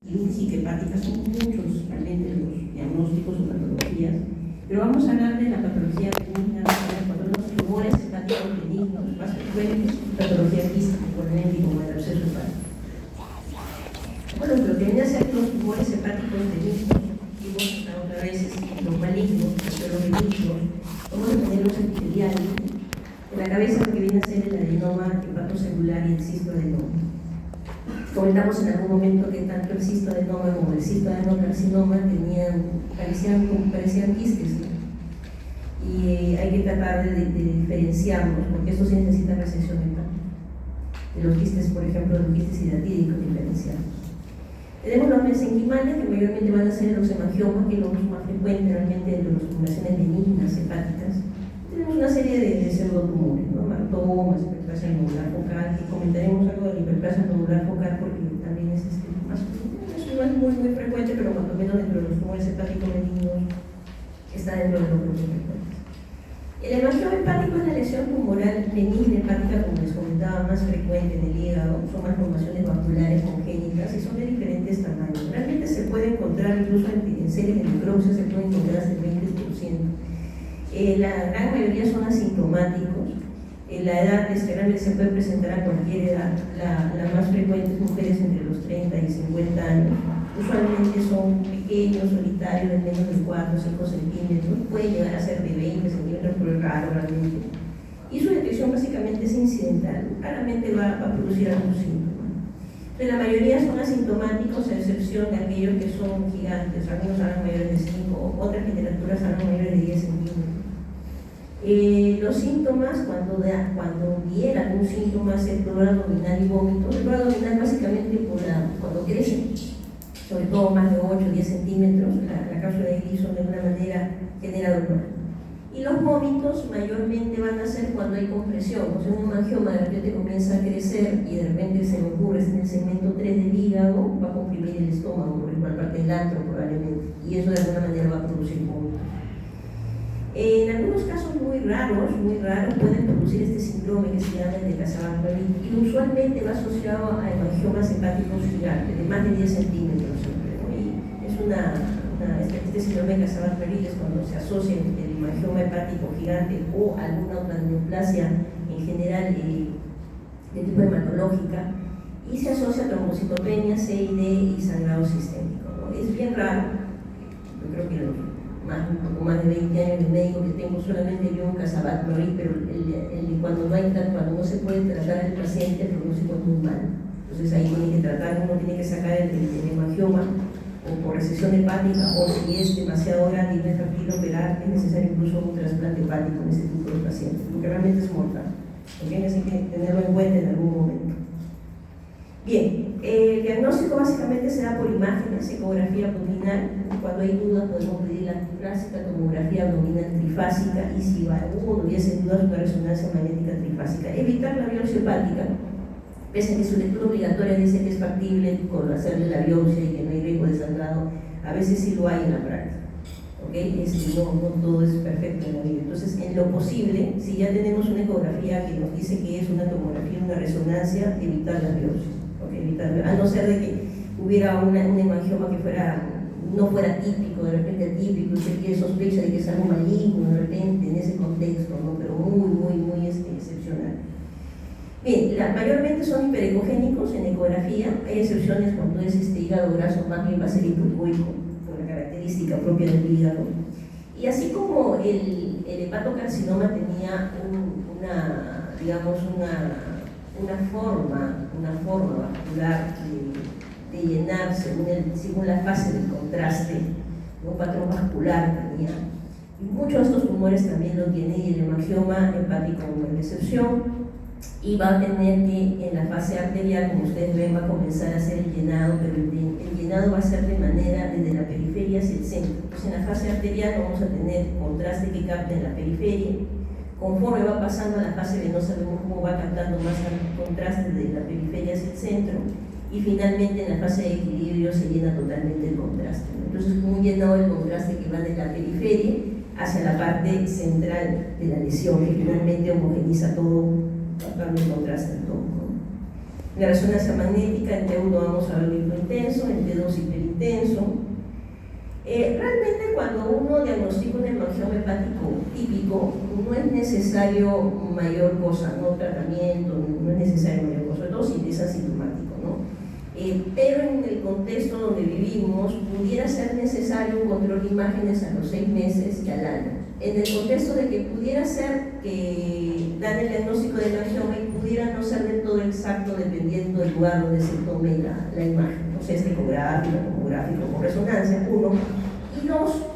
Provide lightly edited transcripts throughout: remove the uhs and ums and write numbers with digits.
y que hepáticas son muchos realmente los diagnósticos o patologías, pero vamos a hablar de la patología benigna, cuando los tumores hepáticos benignos, más frecuentes, patología quística, por ejemplo, como el absceso hepático. Bueno, lo que viene a ser los tumores hepáticos benignos, vimos otra vez los malignos, los benignos, vamos a tener los epiteliales, en la cabeza lo que viene a ser el adenoma hepatocelular y el cistoadenoma. Comentamos en algún momento que tanto el cistoadenoma como el cistoadenocarcinoma parecían quistes, ¿no? Y hay que tratar de diferenciarlos, porque eso sí necesita resección hepática. De los quistes, por ejemplo, los quistes hidratídicos diferenciados. Tenemos los mesenquimales, que mayormente van a ser los hemangiomas, que es lo más frecuente realmente de las tumoraciones benignas hepáticas. Tenemos una serie de pseudotumores, ¿no? Martomas, hiperplasia nodular focal, que comentaremos algo de la hiperplasia nodular focal porque también es no es muy frecuente, pero cuanto menos dentro de los tumores hepáticos benignos está dentro de los grupos frecuentes. El hemangioma hepático es la lesión tumoral benigna hepática, como les comentaba, más frecuente en el hígado. Son malformaciones vasculares congénitas y son de diferentes tamaños. Realmente se puede encontrar, incluso en series de necropsia, se puede encontrar hasta el 20%. La gran mayoría son asintomáticos. La edad realmente se puede presentar a cualquier edad. La más frecuente es mujeres entre los 30 y 50 años. Usualmente son pequeños, solitarios, de menos de 4 o 5 centímetros. Puede llegar a ser de 20 centímetros, pero es raro realmente. Y su detección básicamente es incidental. Claramente va a producir algún síntoma. La mayoría son asintomáticos, a excepción de aquellos que son gigantes. Algunos harán mayores de 5, otras literaturas harán mayores de 10 centímetros. Los síntomas, cuando diera algún síntoma, es el dolor abdominal y vómito. El dolor abdominal básicamente cuando crece, sobre todo más de 8 o 10 centímetros, la cápsula de Gleason de alguna manera genera dolor. Y los vómitos mayormente van a ser cuando hay compresión, o sea, un hemangioma de repente comienza a crecer y de repente se me ocurre, es en el segmento 3 del hígado, va a comprimir el estómago, por igual parte del antro probablemente, y eso de alguna manera va a producir vómitos. En algunos casos muy raros, pueden producir este síndrome que se llama el de Casabat-Berry, y usualmente va asociado a hemangiomas hepáticos gigantes, de más de 10 centímetros siempre, ¿no? Y es este síndrome de Casabat-Berry es cuando se asocia el hemangioma hepático gigante o alguna otra neoplasia en general de tipo hematológica, y se asocia a trombocitopenia, CID y sangrado sistémico, ¿no? Es bien raro. Yo creo que un poco más de 20 años de médico que tengo, solamente vio un Casabat-Berry, pero cuando no se puede tratar al paciente, el pronóstico es muy malo. Entonces ahí tiene que tratar, uno tiene que sacar el hemangioma o por resección hepática, o si es demasiado grande y no es factible operar, es necesario incluso un trasplante hepático en este tipo de pacientes, porque realmente es mortal. ¿Okay? Así que tenerlo en cuenta en algún momento. Bien, el diagnóstico básicamente se da por imágenes, ecografía abdominal. Cuando hay dudas podemos pedir la clásica tomografía abdominal trifásica, y si hubiese dudas, una resonancia magnética trifásica. Evitar la biopsia hepática, pese a que su lectura obligatoria dice que es factible con hacerle la biopsia y que no hay riesgo de sangrado, a veces sí lo hay en la práctica. ¿Okay? No todo es perfecto en la vida. Entonces, en lo posible, si ya tenemos una ecografía que nos dice que es una tomografía, una resonancia, evitar las biopsias. A no ser de que hubiera un hemangioma que no fuera típico, de repente atípico, y se tiene sospecha de que es algo maligno de repente en ese contexto, ¿no? Pero muy excepcional. Bien, mayormente son hiperecogénicos en ecografía. Hay excepciones cuando es hígado graso, más bien va a ser hipoecoico, por la característica propia del hígado. Y así como el hepatocarcinoma tenía una forma vascular de llenar según la fase del contraste, un patrón vascular tenía. Y muchos de estos tumores también lo tienen, y el hemangioma hepático no es la excepción, y va a tener que en la fase arterial, como ustedes ven, va a comenzar a hacer el llenado, pero el llenado va a ser de manera desde la periferia hacia el centro. Entonces en la fase arterial vamos a tener contraste que capta en la periferia. Conforme va pasando a la fase venosa, vemos cómo va captando más contraste de la periferia hacia el centro, y finalmente en la fase de equilibrio se llena totalmente el contraste. Entonces, un llenado del contraste que va de la periferia hacia la parte central de la lesión, que finalmente homogeniza todo, captando el contraste en todo. La resonancia magnética, en T1 vamos a ver el intenso, en T2 hemangioma hepático típico no es necesario mayor cosa, no tratamiento, no es necesario mayor cosa, sobre todo si es asintomático, ¿no? Pero en el contexto donde vivimos pudiera ser necesario un control de imágenes a los 6 meses y al año. En el contexto de que pudiera ser que dan el diagnóstico de hemangioma y pudiera no ser del todo exacto dependiendo del lugar donde se tome la imagen, no sé, es ecográfico, tomográfico o resonancia, uno. Y dos,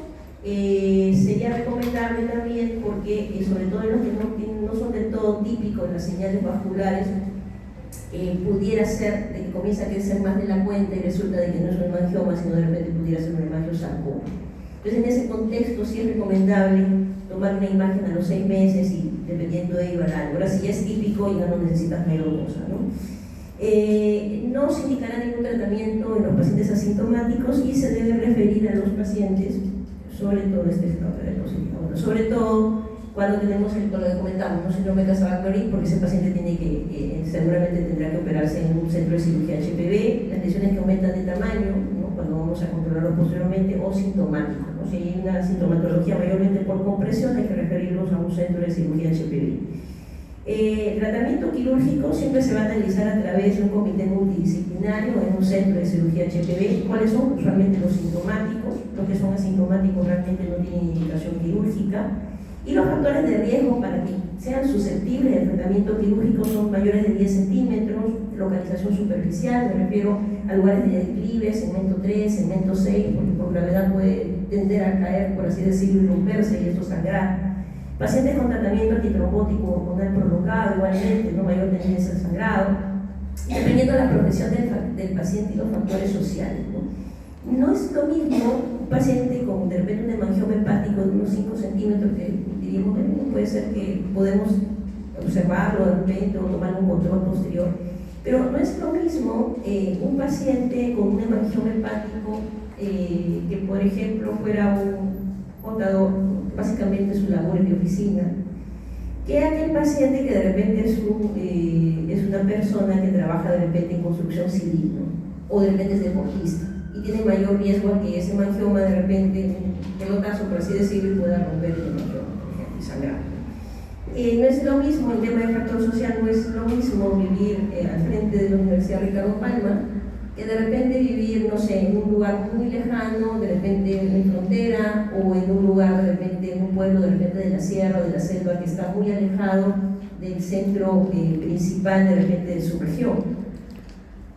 sería recomendable también porque, sobre todo en los que no son del todo típicos las señales vasculares, pudiera ser de que comienza a crecer más de la cuenta y resulta de que no es un hemangioma, sino de repente pudiera ser un hemangiosarcoma. Entonces, en ese contexto sí es recomendable tomar una imagen a los 6 meses y dependiendo de ello al año. Ahora, si ya es típico, ya no necesitas mayor cosa, ¿no? No se indicará ningún tratamiento en los pacientes asintomáticos y se debe referir a los pacientes, sobre todo sobre todo cuando tenemos lo que comentamos, ¿no? Síndrome de Casabac-Mariin, porque ese paciente tiene seguramente tendrá que operarse en un centro de cirugía HPV, las lesiones que aumentan de tamaño, ¿no? Cuando vamos a controlarlo posteriormente, o sintomático, ¿no? Si hay una sintomatología mayormente por compresión, hay que referirlos a un centro de cirugía HPV. El tratamiento quirúrgico siempre se va a analizar a través de un comité multidisciplinario en un centro de cirugía HPV. ¿Cuáles son? Usualmente los sintomáticos, los que son asintomáticos realmente no tienen indicación quirúrgica. Y los factores de riesgo para que sean susceptibles del tratamiento quirúrgico son mayores de 10 centímetros, localización superficial, me refiero a lugares de declive, segmento 3, segmento 6, porque por gravedad puede tender a caer, por así decirlo, y romperse y esto sangrar. Pacientes con tratamiento antitrombótico hormonal prolongado, igualmente, no mayor tendencia al sangrado, dependiendo de la profesión del paciente y los factores sociales, ¿no? No es lo mismo un paciente con de repente un hemangioma hepático de unos 5 centímetros que diríamos, puede ser que podemos observarlo de repente o tomar un control posterior, pero no es lo mismo un paciente con un hemangioma hepático que por ejemplo fuera un contador, básicamente su labor es de oficina, que aquel paciente que de repente es una persona que trabaja de repente en construcción civil, ¿no? O de repente es deportista y tiene mayor riesgo a que ese hemangioma de repente, un pelotazo por así decirlo, pueda romper el hemangioma, por ejemplo, y sangrar. No es lo mismo, el tema del factor social no es lo mismo vivir al frente de la Universidad Ricardo Palma que de repente vivir, no sé, en un lugar muy lejano, de repente en frontera, o en un lugar, de repente en un pueblo, de repente de la sierra o de la selva que está muy alejado del centro principal, de repente de su región.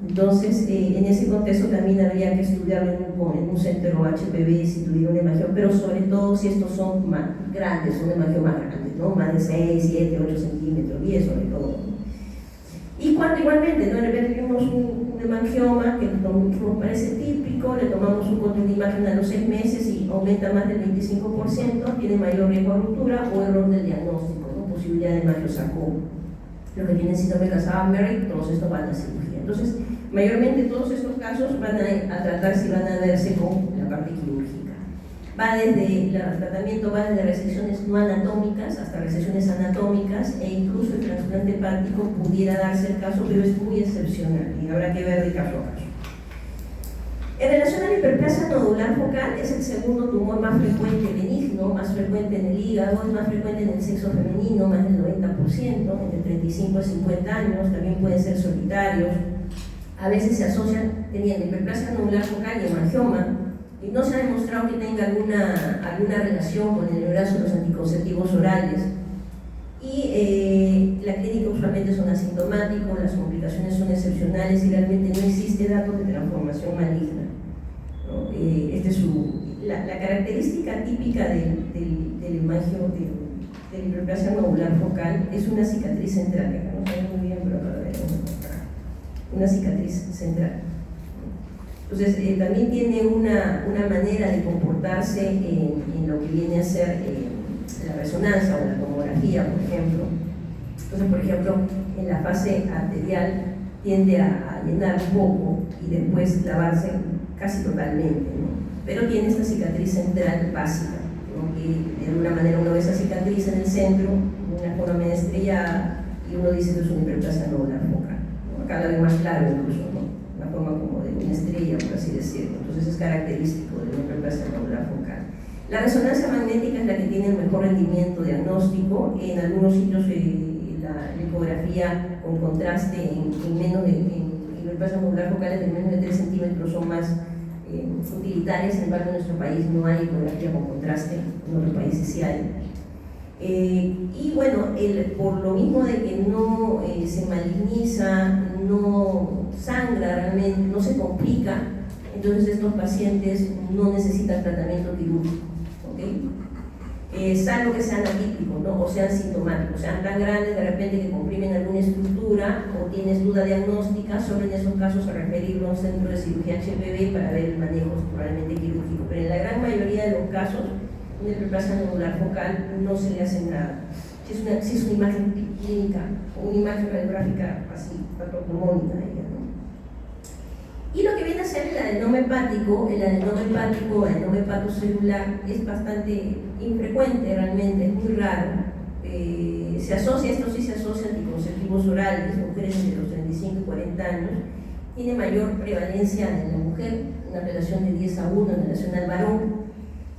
Entonces, en ese contexto también habría que estudiarlo en un centro HPV si tuviera un hemangioma, pero sobre todo si estos son más grandes, son hemangiomas grandes, ¿no? Más de 6, 7, 8 centímetros, 10 sobre todo. Y cuando igualmente, ¿no? De repente vimos un hemangioma que nos parece típico, le tomamos un control de imagen a los 6 meses y aumenta más del 25%, tiene mayor riesgo de ruptura o error del diagnóstico, ¿no? Posibilidad de hemangiosarcoma. Lo que tienen síndrome de Casabac-Mariin, todos estos van a cirugía. Entonces, mayormente todos estos casos van a tratarse y van a verse con la parte quirúrgica. El tratamiento va desde resecciones no anatómicas hasta resecciones anatómicas e incluso el trasplante hepático pudiera darse el caso, pero es muy excepcional y habrá que ver de caso a caso. En relación a la hiperplasia nodular focal, es el segundo tumor más frecuente benigno, más frecuente en el hígado, es más frecuente en el sexo femenino, más del 90%, entre 35 y 50 años, también pueden ser solitarios. A veces se asocian teniendo hiperplasia nodular focal y hemangioma, y no se ha demostrado que tenga alguna relación con el embarazo de los anticonceptivos orales. Y la clínica usualmente son asintomáticos, las complicaciones son excepcionales y realmente no existe datos de transformación maligna, ¿no? La característica típica del hemangio, de la hiperplasia nodular focal, es una cicatriz central, que acá no se ve muy bien, pero acá una cicatriz central. Entonces, también tiene una manera de comportarse en lo que viene a ser la resonancia o la tomografía, por ejemplo. Entonces, por ejemplo, en la fase arterial tiende a llenar un poco y después lavarse casi totalmente, ¿no? Pero tiene esta cicatriz central básica, ¿no? Que de alguna manera uno ve esa cicatriz en el centro, una forma media estrellada, y uno dice que es una hiperplasia nodular focal, ¿no? Acá la ve más claro incluso, ¿no? Una forma como de una estrella, por así decirlo. Entonces es característico de una hiperplasia nodular focal. La resonancia magnética es la que tiene el mejor rendimiento diagnóstico. En algunos sitios la ecografía con contraste en hiperplasia nodular focales de menos de 3 centímetros son más utilitarias. Sin embargo, en nuestro país no hay ecografía con contraste, en otros países sí hay. Y bueno, por lo mismo de que no se maligniza, no sangra realmente, no se complica, entonces estos pacientes no necesitan tratamiento quirúrgico, ¿okay? Salvo que sean atípicos, ¿no? O sean sintomáticos, sean tan grandes de repente que comprimen alguna estructura o tienes duda diagnóstica, solo en esos casos a referirlo a un centro de cirugía HPV para ver el manejo probablemente quirúrgico, pero en la gran mayoría de los casos una hiperplasia nodular focal no se le hace nada. Si es una imagen clínica o una imagen radiográfica así, patognomónica, ¿no? Y lo que viene a ser el adenoma hepático, el adenoma hepatocelular, es bastante infrecuente realmente, es muy raro. Se asocia, esto sí se asocia a anticonceptivos orales, mujeres entre los 35 y 40 años, tiene mayor prevalencia en la mujer, una relación de 10 a 1 en relación al varón.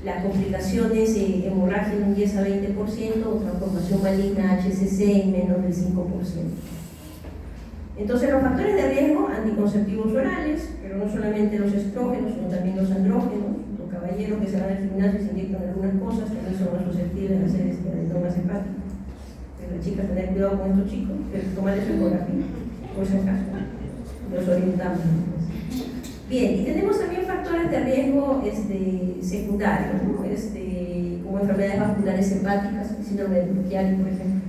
Las complicaciones, hemorragia en un 10 a 20%, transformación maligna HCC en menos del 5%. Entonces, los factores de riesgo, anticonceptivos orales, pero no solamente los estrógenos, sino también los andrógenos. Los caballeros que se van al gimnasio y se inyectan algunas cosas también son más susceptibles de hacer adenomas hepáticos. Pero las chicas, tener cuidado con estos chicos, tomarles su ecografía, por si acaso, los orientamos. Bien, y tenemos también factores de riesgo secundarios, ¿no? Como enfermedades vasculares hepáticas, síndrome de Chiari, por ejemplo,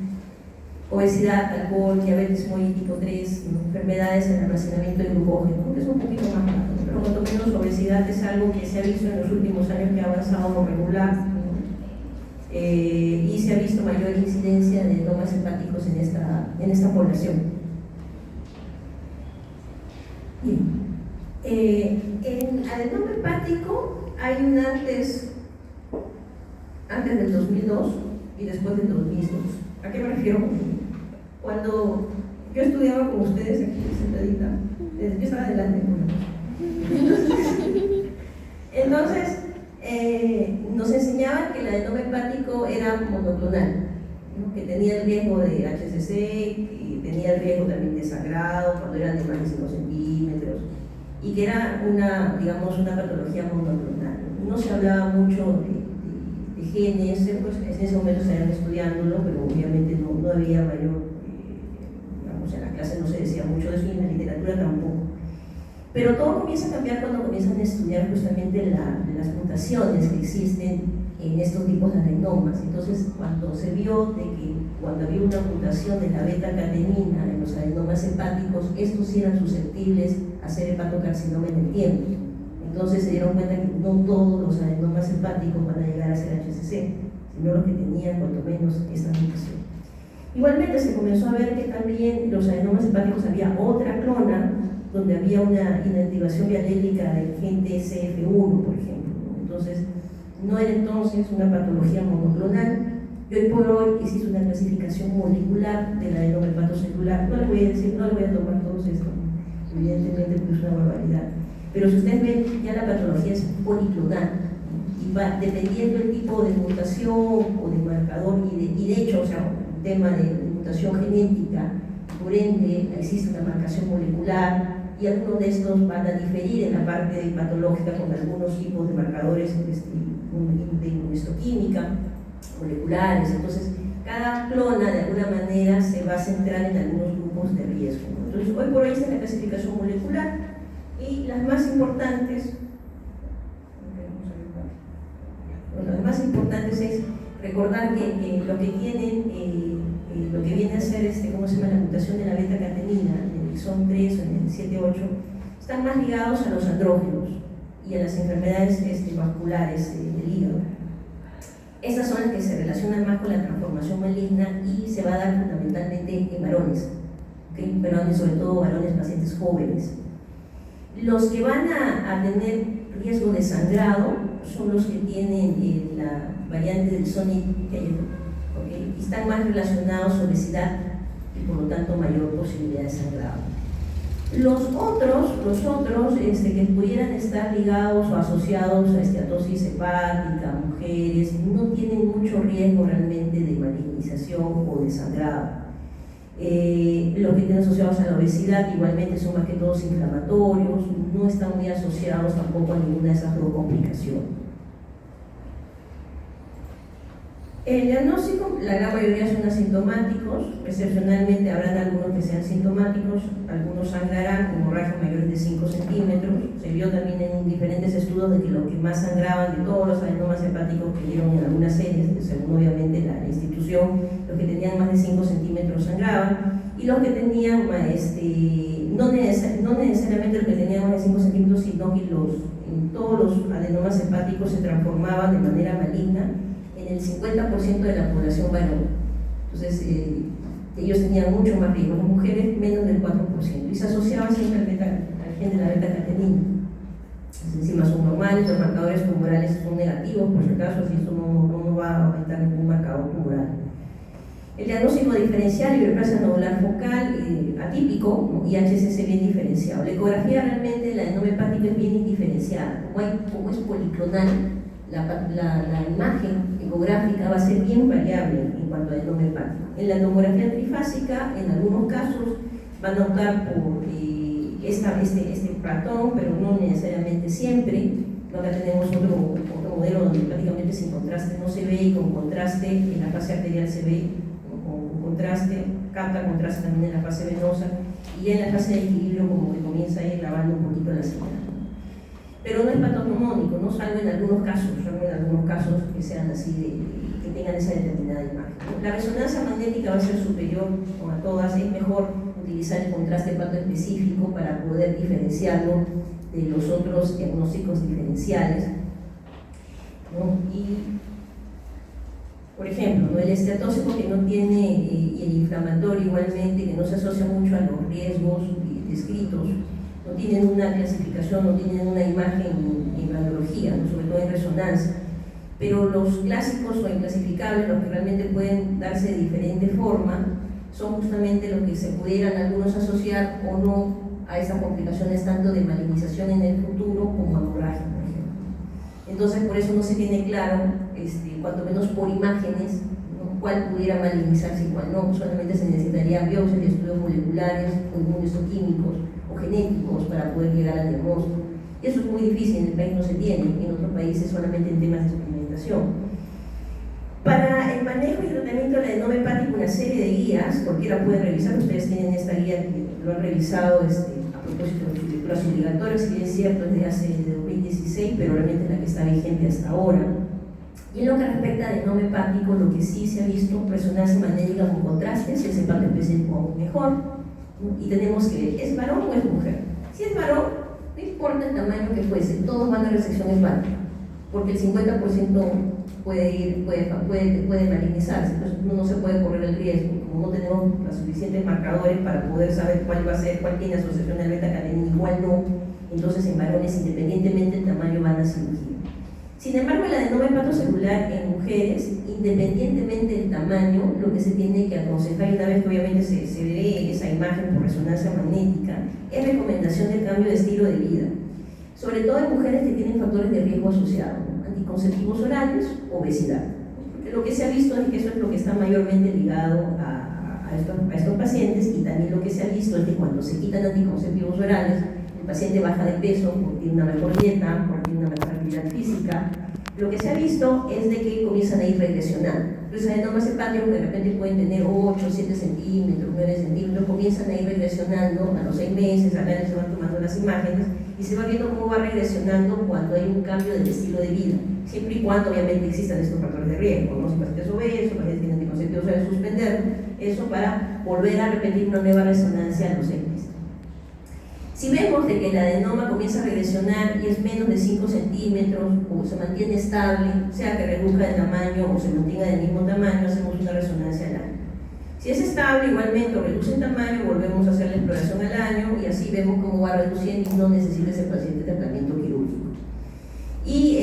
obesidad, alcohol, diabetes muy tipo 3, ¿no? Enfermedades en almacenamiento de glucógeno, que es un poquito más bajo, pero cuanto menos obesidad es algo que se ha visto en los últimos años que ha avanzado regular, ¿no? Y se ha visto mayor incidencia de adenomas hepáticos en esta población. Bien. En adenoma hepático hay un antes del 2002 y después del 2002. ¿A qué me refiero? Cuando yo estudiaba con ustedes aquí sentadita, yo estaba adelante. Entonces nos enseñaban que el adenoma hepático era monoclonal, ¿no? Que tenía el riesgo de HCC y tenía el riesgo también de sangrado cuando eran de más de 5 centímetros. Y que era una patología monoclonal. No se hablaba mucho de genes, pues en ese momento estaban estudiándolo, pero obviamente no había mayor, en las clases no se decía mucho de eso y en la literatura tampoco. Pero todo comienza a cambiar cuando comienzan a estudiar justamente las mutaciones que existen en estos tipos de adenomas. Entonces, cuando se vio de que cuando había una mutación de la beta-catenina en los adenomas hepáticos, estos sí eran susceptibles a ser hepatocarcinoma en el tiempo. Entonces se dieron cuenta que no todos los adenomas hepáticos van a llegar a ser HCC, sino los que tenían cuanto menos esta mutación. Igualmente se comenzó a ver que también los adenomas hepáticos había otra clona donde había una inactivación bialélica del gen TSF1, por ejemplo. Entonces, no era entonces una patología monoclonal, y hoy por hoy existe una clasificación molecular del adenoma hepatocelular. No les voy a decir, no les voy a tomar todos esto, evidentemente porque es una barbaridad. Pero si ustedes ven, ya la patología es policlonal, y va dependiendo del tipo de mutación o de marcador, y de hecho, o sea, un tema de mutación genética, por ende existe una marcación molecular, y algunos de estos van a diferir en la parte patológica con algunos tipos de marcadores de inmunohistoquímica, moleculares. Entonces, cada clona de alguna manera se va a centrar en algunos grupos de riesgo. Entonces, hoy por hoy está la clasificación molecular y las más importantes, es recordar que lo que tienen, lo que viene a ser ¿cómo se llama? La mutación de la beta-catenina, en el exón 3 o en el 7-8, están más ligados a los andrógenos y a las enfermedades vasculares del hígado. Estas son las que se relacionan más con la transformación maligna y se va a dar fundamentalmente en varones, ¿okay? Varones, sobre todo varones pacientes jóvenes. Los que van a tener riesgo de sangrado son los que tienen la variante del Sonic, ¿okay? Y están más relacionados a obesidad y por lo tanto mayor posibilidad de sangrado. Los otros que pudieran estar ligados o asociados a esteatosis hepática, mujeres, no tienen mucho riesgo realmente de malignización o de sangrado. Los que estén asociados a la obesidad igualmente son más que todos inflamatorios, no están muy asociados tampoco a ninguna de esas dos complicaciones. El diagnóstico, la gran mayoría son asintomáticos, excepcionalmente habrán algunos que sean sintomáticos, algunos sangrarán con hemorragias mayores de 5 centímetros. Se vio también en diferentes estudios de que los que más sangraban de todos los adenomas hepáticos que dieron en algunas series, según obviamente la institución, los que tenían más de 5 centímetros sangraban, y los que tenían no necesariamente los que tenían más de 5 centímetros, sino que todos los adenomas hepáticos se transformaban de manera maligna en el 50% de la población varón. Entonces, ellos tenían mucho más riesgo, las mujeres menos del 4%, y se asociaba siempre al gen de la beta-catenina. Las enzimas son normales, los marcadores tumorales son negativos, por si acaso, así esto no va a aumentar ningún marcador tumoral. El diagnóstico diferencial, hiperplasia nodular focal, atípico, ¿no? Y HCC bien diferenciado. La ecografía realmente, la adenoma hepática es bien indiferenciada, como es policlonal, la imagen ecográfica va a ser bien variable en cuanto a adenoma hepático. En la tomografía trifásica, en algunos casos, van a optar por este patrón, pero no necesariamente siempre. Acá tenemos otro modelo donde prácticamente sin contraste no se ve, y con contraste en la fase arterial se ve, con contraste, capta contraste también en la fase venosa, y en la fase de equilibrio como que comienza a ir lavando un poquito la señal. Pero no es patognomónico, no salvo en algunos casos que sean así, que tengan esa determinada imagen. La resonancia magnética va a ser superior a todas, es mejor utilizar el contraste patoespecífico para poder diferenciarlo de los otros diagnósticos diferenciales, ¿no? Y, por ejemplo, ¿no? El esteatóxico que no tiene, y el inflamatorio igualmente, que no se asocia mucho a los riesgos descritos, no tienen una clasificación, no tienen una imagen en radiología, ¿no? Sobre todo en resonancia. Pero los clásicos o inclasificables, los que realmente pueden darse de diferente forma, son justamente los que se pudieran algunos asociar o no a esas complicaciones tanto de malignización en el futuro como hemorragia, por ejemplo. Entonces, por eso no se tiene claro, cuanto menos por imágenes, ¿no? Cuál pudiera malignizarse y cuál no. Solamente se necesitaría biopsias y estudios moleculares o inmunohistoquímicos o genéticos para poder llegar al diagnóstico. Y eso es muy difícil, en el país no se tiene, en otros países solamente en temas de experimentación. Para el manejo y tratamiento del adenoma hepático, una serie de guías, cualquiera puede revisar, ustedes tienen esta guía que lo han revisado a propósito de sus lecturas obligatorias, si bien es cierto, desde 2016, pero realmente es la que está vigente hasta ahora. Y en lo que respecta al adenoma hepático, lo que sí se ha visto, resonancia magnética con contrastes, el hepato específico aún mejor, ¿no? Y tenemos que ver, ¿es varón o es mujer? Si es varón, no importa el tamaño que fuese, todos van a resección hepática, porque el 50% puede malignizarse, entonces uno no se puede correr el riesgo, como no tenemos los suficientes marcadores para poder saber cuál va a ser, cuál tiene asociación al beta-catenina y cuál no, entonces en varones, independientemente del tamaño, van a cirugía. Sin embargo, el adenoma hepatocelular en mujeres, independientemente del tamaño, lo que se tiene que aconsejar, y una vez que obviamente se ve esa imagen por resonancia magnética, es recomendación del cambio de estilo de vida, sobre todo en mujeres que tienen factores de riesgo asociados, ¿no? Anticonceptivos orales, obesidad. Porque lo que se ha visto es que eso es lo que está mayormente ligado a estos pacientes, y también lo que se ha visto es que cuando se quitan anticonceptivos orales, el paciente baja de peso porque tiene una mejor dieta, porque tiene una mejor actividad física. Lo que se ha visto es de que comienzan a ir regresionando. Los adenomas hepáticos que de repente pueden tener 8, 7 centímetros, 9 centímetros, comienzan a ir regresionando a los 6 meses, al año se van tomando las imágenes y se va viendo cómo va regresionando cuando hay un cambio del estilo de vida, siempre y cuando obviamente existan estos factores de riesgo, ¿no? Si pacientes obesos, pacientes tienen anticonceptivos, se debe suspender eso para volver a repetir una nueva resonancia a los 6 meses. Si vemos de que el adenoma comienza a regresionar y es menos de 5 centímetros o se mantiene estable, sea que reduzca de tamaño o se mantenga del mismo tamaño, hacemos una resonancia al año. Si es estable igualmente o reduce en tamaño, volvemos a hacer la exploración al año y así vemos cómo va reduciendo y no necesita ese paciente tratamiento quirúrgico. Y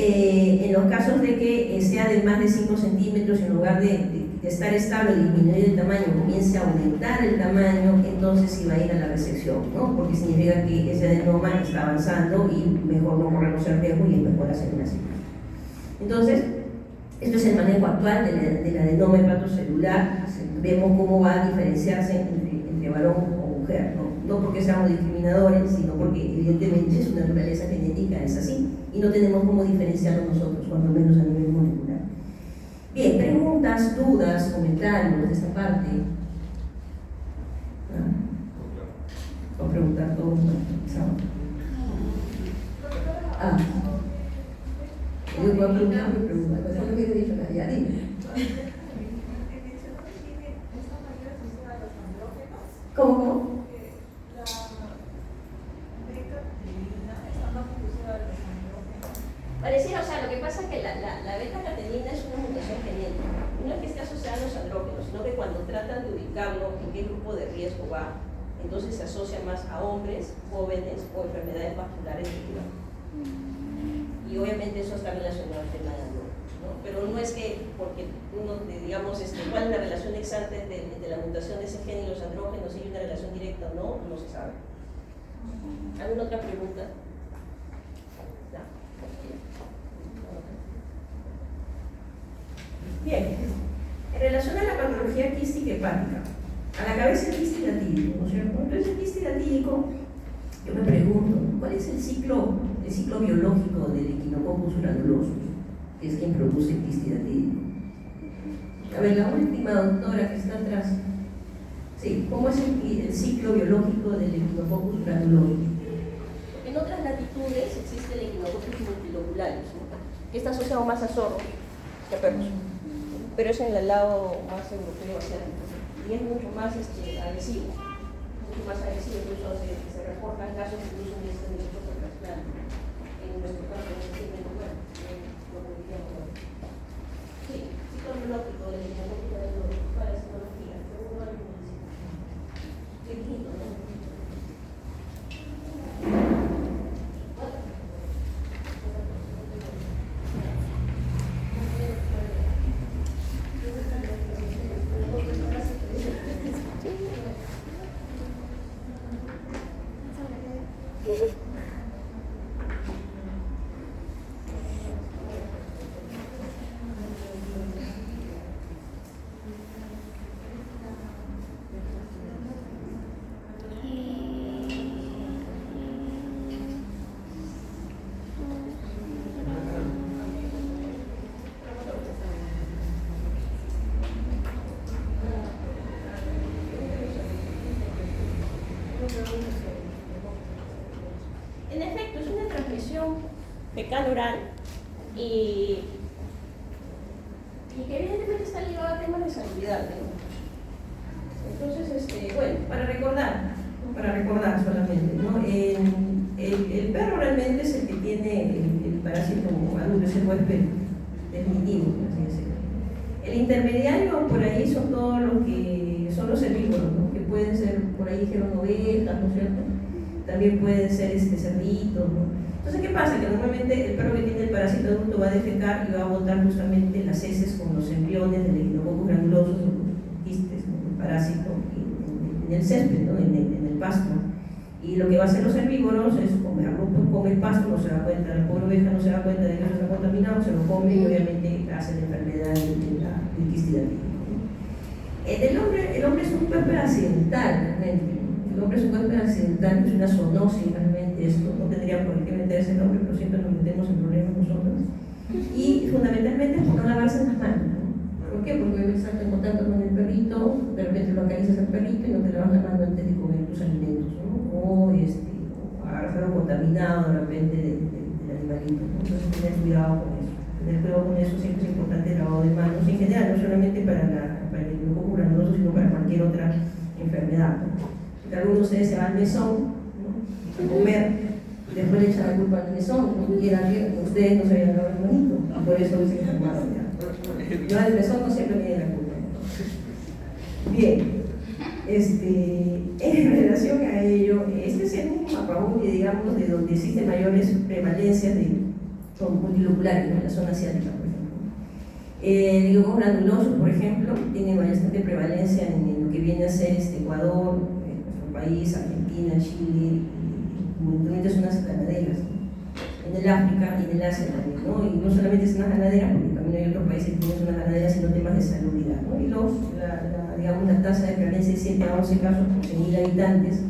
en los en casos de que sea de más de 5 centímetros, en lugar de estar estable, disminuir el tamaño, comience a aumentar el tamaño, entonces sí va a ir a la resección, ¿no? Porque significa que ese adenoma está avanzando y mejor no corremos el riesgo y es mejor hacer una cirugía. Entonces, esto es el manejo actual del adenoma hepatocelular. Vemos cómo va a diferenciarse entre varón o mujer, ¿no? No porque seamos discriminadores, sino porque evidentemente su naturaleza genética es así y no tenemos cómo diferenciarlo nosotros, cuando menos a nivel molecular. Bien, preguntas, dudas, comentarios de esta parte. ¿Ah? O preguntar todos. Yo voy a preguntar mi pregunta, pero es lo que te he dicho, ya dime. ¿Cómo? Pareciera, o sea, lo que pasa es que la beta-catenina es una mutación genética. No es que esté asociada a los andrógenos, sino que cuando tratan de ubicarlo en qué grupo de riesgo va, entonces se asocia más a hombres, jóvenes o enfermedades vasculares de riesgo. Y obviamente eso está relacionado al tema de andrógenos, ¿no? Pero no es que, porque uno, digamos, cuál es la relación exacta entre la mutación de ese gen y los andrógenos, si hay una relación directa o no, no se sabe. ¿Alguna otra pregunta? Bien, en relación a la patología quística hepática, a la cabeza el quiste hidatídico, ¿no es cierto? Entonces el quiste hidatídico, yo me pregunto, ¿cuál es el ciclo biológico del Echinococcus granulosus, que es quien produce el quiste hidatídico? A ver, la última doctora que está atrás. Sí, ¿cómo es el ciclo biológico del Echinococcus granulosus? En otras latitudes existe el Echinococcus multilocularis, ¿no? Que está asociado más a zorros que a perros, pero es en el lado más europeo asiático y es mucho más agresivo, incluso se reportan casos incluso de trasplante en nuestro caso, lo diríamos hoy. Sí, ciclo biológico del Echinococcus para la psicología, pero uno al municipio. Chiquito, ¿no? En efecto, es una transmisión fecal oral y que evidentemente está ligada a temas de salubridad, ¿no? Entonces, bueno, para recordar solamente, ¿no? El perro realmente es el que tiene el parásito adulto, es el huésped definitivo, por así decirlo. El intermediario por ahí son todos los que son los herbívoros, ¿no? Que pueden ser, por ahí dijeron ovejas, ¿no es cierto? También pueden ser cerditos, ¿no? Entonces, ¿qué pasa? Que normalmente el perro que tiene el parásito adulto va a defecar y va a botar justamente las heces con los embriones del Echinococcus granulosus, los quistes, ¿no? El parásito en el césped, ¿no? En el pasto. Y lo que va a hacer los herbívoros es comerlo, pues come el pasto, no se da cuenta, la pobre oveja no se da cuenta de que eso está contaminado, se lo come y obviamente hace la enfermedad del quiste hidatídico. El hombre es un huésped accidental, realmente. El hombre es un huésped accidental, es una zoonosis realmente esto, no tendría por qué meterse el hombre, pero siempre nos metemos en problemas nosotros. Y fundamentalmente es por no lavarse las manos, ¿no? ¿Por qué? Porque estás en contacto con el perrito, de repente lo acaricias al perrito y no te lavas la mano antes de comer tus alimentos, ¿no? O agarras algo contaminado de repente del animalito, ¿no? Entonces tener cuidado con eso. Tener cuidado con eso siempre es importante el lavado de manos en general, no solamente para el Echinococcus granuloso, sino para cualquier otra enfermedad, ¿no? Porque algunos de ustedes se van al mesón, ¿no? A comer y después le echan la culpa al mesón, ¿no? Y era que ustedes no se habían lavado el manito, y por eso se enfermaron ya. Yo al mesón no siempre me tiene la culpa, ¿no? Bien, en relación a ello, este es un mapa, digamos, de donde existen mayores prevalencias son multiloculares, ¿no? En la zona asiática, por ejemplo. Gliococcus granulosos, por ejemplo, tienen bastante prevalencia en lo que viene a ser Ecuador, nuestro país, Argentina, Chile, y diferentes zonas ganaderas, ¿no? En el África y en el Asia también, ¿no? Y no solamente zonas ganaderas, porque también hay otros países que tienen zonas ganaderas, sino temas de salubridad, ¿no? Y digamos, la tasa de prevalencia es 7 a 11 casos por 100.000 habitantes,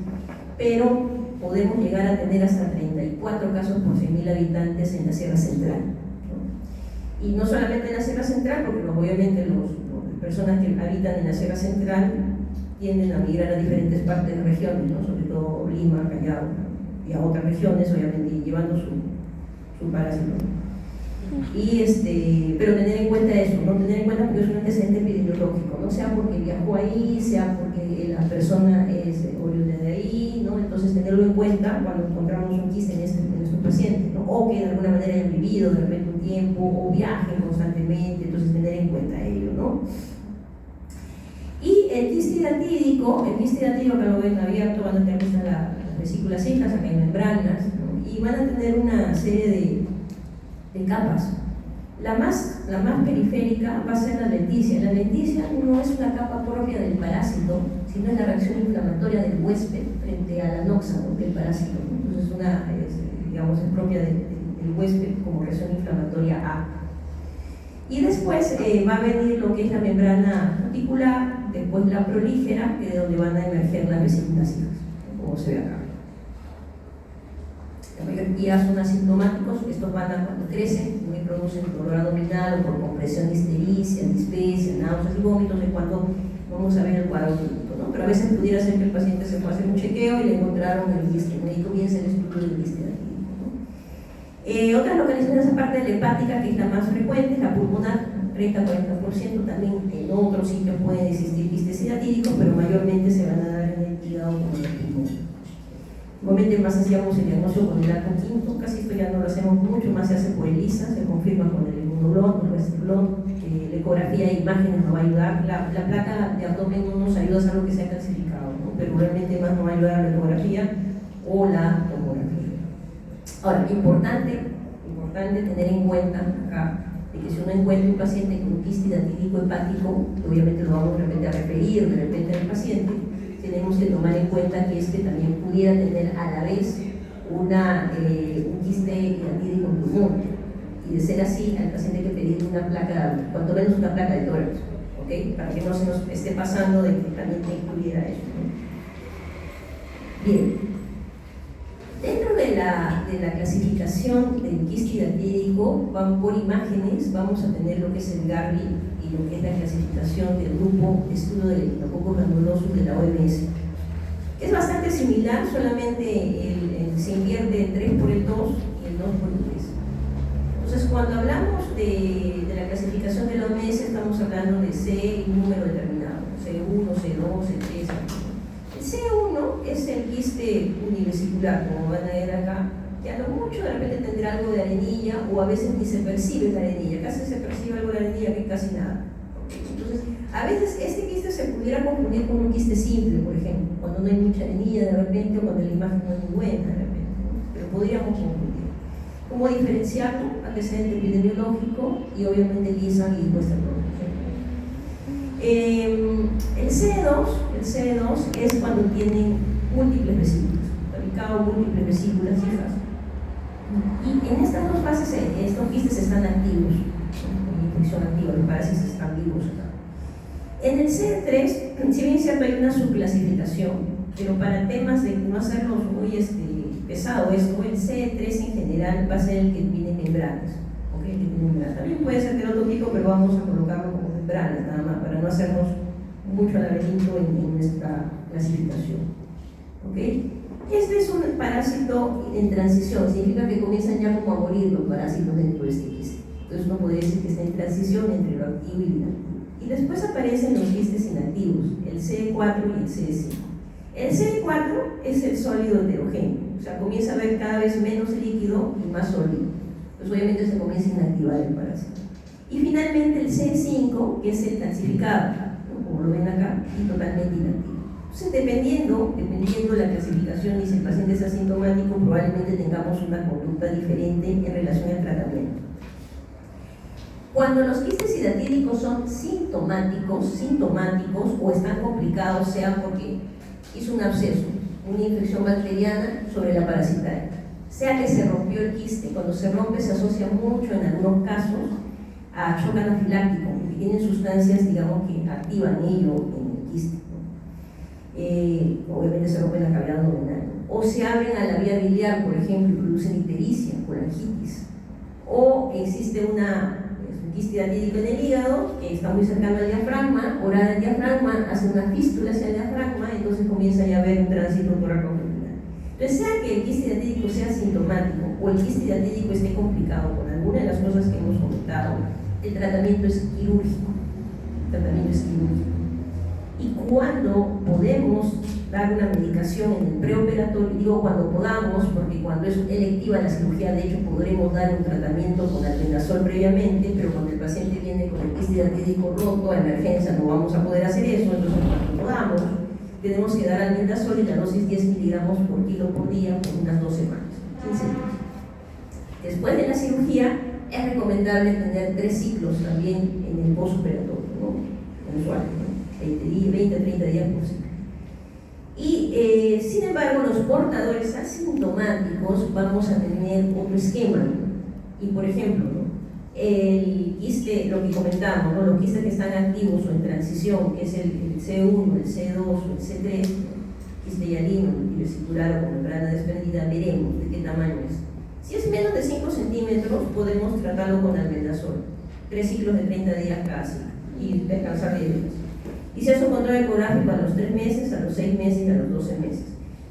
pero podemos llegar a tener hasta 34 casos por 100.000 habitantes en la Sierra Central, ¿no? Y no solamente en la Sierra Central, porque obviamente las personas que habitan en la Sierra Central tienden a migrar a diferentes partes de regiones, ¿no? Sobre todo Lima, Callao, ¿no? Y a otras regiones, obviamente, llevando su parásito. Pero tener en cuenta eso, ¿no? Tener en cuenta porque es un antecedente epidemiológico, no sea porque viajó ahí, sea porque la persona es oriunda de ahí, ¿no? Entonces tenerlo en cuenta cuando encontramos un quiste en nuestro paciente, ¿no? O que de alguna manera hayan vivido de repente un tiempo o viajen constantemente, entonces tener en cuenta ello, ¿no? Y el quiste hidratídico que lo ven abierto, van a tener las vesículas hijas, acá hay membranas, ¿no? Y van a tener una serie de capas. La más periférica va a ser la lenticia. La lenticia no es una capa propia del parásito, sino es la reacción inflamatoria del huésped frente a la noxa, ¿no? Del parásito, ¿no? Entonces es propia del huésped como reacción inflamatoria A. Y después va a venir lo que es la membrana reticular, después la prolígera, que es de donde van a emerger las vesículas hijas, como se ve acá. La mayoría son asintomáticos, estos van a cuando crecen, ¿no? Y producen dolor abdominal o por compresión, histericia, dispepsia, náuseas y vómitos, de cuando vamos a ver el cuadro clínico, ¿no? Pero a veces pudiera ser que el paciente se fue a hacer un chequeo y le encontraron el quiste, ¿no? Y comienza el estudio del quiste hidratídico, ¿no? Otras localizaciones aparte de la hepática, que es la más frecuente, la pulmonar, 30-40%, también en otros sitios pueden existir quistes hidratídicos, pero mayormente se van a dar en el hígado como en el pulmón. Igualmente más hacíamos el diagnóstico con el arco quinto, casi esto ya no lo hacemos mucho, más se hace por ELISA, se confirma con el inmunoglón, el restiglón, la ecografía e imágenes nos va a ayudar, la placa de abdomen no nos ayuda a algo que sea calcificado, ¿no? Pero realmente más nos va a ayudar la ecografía o la tomografía. Ahora, importante tener en cuenta acá, de que si uno encuentra un paciente con un quiste hidratídico hepático, obviamente lo vamos de repente a referir de repente al paciente, tenemos que tomar en cuenta que también pudiera tener a la vez un quiste hidratídico en pulmón, y de ser así, al paciente hay que pedirle una placa, cuanto menos una placa de tórax, ¿ok? Para que no se nos esté pasando de que también te incluyera eso, ¿no? Bien. Dentro de la clasificación del quiste hidratídico, por imágenes, vamos a tener lo que es el Garvey y lo que es la clasificación del grupo de estudio del Echinococcus granulosus de la OMS. Es bastante similar, solamente se invierte el 3 por el 2 y el 2 por el 3. Entonces, cuando hablamos de la clasificación de la OMS, estamos hablando de C y un número determinado, C1, C2, C3, el C1 es el quiste univesicular, como van a ver acá, que a lo mucho de repente tendrá algo de arenilla o a veces ni se percibe la arenilla, casi se percibe algo de arenilla que casi nada. Entonces, a veces este quiste se pudiera confundir con un quiste simple, por ejemplo, cuando no hay mucha arenilla de repente o cuando la imagen no es muy buena de repente, ¿no? Pero podríamos confundir. ¿Cómo diferenciarlo? Antecedente epidemiológico y obviamente LISA y nuestra producción. El C2 es cuando tienen múltiples vesículas, fabricado múltiples vesículas hijas. Y en estas dos fases estos quistes están activos, en infección activa, los parásitos están vivos acá. En el C3, si bien es cierto, hay una subclasificación, pero para temas de no hacernos muy pesado esto, el C3 en general va a ser el que tiene membranas. ¿Okay? El que tiene membranas. También puede ser de otro tipo, pero vamos a colocarlo como membranas nada más, para no hacernos mucho laberinto en nuestra clasificación. ¿Okay? Este es un parásito en transición, significa que comienzan ya como a morir los parásitos dentro de este quiste. Entonces uno podría decir que está en transición entre lo activo y lo inactivo. Y después aparecen los quistes inactivos, el C4 y el C5. El C4 es el sólido heterogéneo, o sea, comienza a haber cada vez menos líquido y más sólido. Entonces obviamente se comienza a inactivar el parásito. Y finalmente el C5, que es el calcificado, ¿no? Como lo ven acá, y totalmente inactivo. Entonces, dependiendo la clasificación y si el paciente es asintomático, probablemente tengamos una conducta diferente en relación al tratamiento. Cuando los quistes hidratídicos son sintomáticos o están complicados, sea porque hizo un absceso, una infección bacteriana sobre la parasitaria, sea que se rompió el quiste. Cuando se rompe se asocia mucho en algunos casos a shock anafiláctico, que tienen sustancias, digamos, que activan ello en el quiste, ¿no? Obviamente se rompe la cavidad abdominal, ¿no? O se abren a la vía biliar, por ejemplo, producen ictericia, colangitis, o existe un quiste hidratídico en el hígado que está muy cercano al diafragma, orada el diafragma, hace una fístula hacia el diafragma, entonces comienza ya a haber un tránsito toracoabdominal. Entonces, sea que el quiste hidratídico sea sintomático o el quiste hidratídico esté complicado con alguna de las cosas que hemos comentado, el tratamiento es quirúrgico. Y cuando podemos dar una medicación en el preoperatorio, digo cuando podamos, porque cuando es electiva la cirugía, de hecho podremos dar un tratamiento con albendazol previamente, pero cuando el paciente viene con el quiste hidratídico roto, a emergencia no vamos a poder hacer eso, entonces cuando podamos, tenemos que dar albendazol y la dosis 10 miligramos por kilo por día por unas 2 semanas, 15 días. Después de la cirugía, es recomendable tener 3 ciclos también en el postoperatorio, ¿no? Mensual, ¿no? 20 a 30 días por ciclo. Y sin embargo, los portadores asintomáticos vamos a tener otro esquema, ¿no? Y por ejemplo, ¿no? El quiste, lo que comentamos, ¿no? Los quistes que están activos o en transición, que es el C1, el C2 o el C3, ¿no? Quiste hialino, multivesicular o con membrana desprendida, veremos de qué tamaño es. Si es menos de 5 centímetros, podemos tratarlo con albendazol, 3 ciclos de 30 días cada ciclo, y descansar 10 días. Y se hace un control ecográfico a los 3 meses, a los 6 meses y a los 12 meses.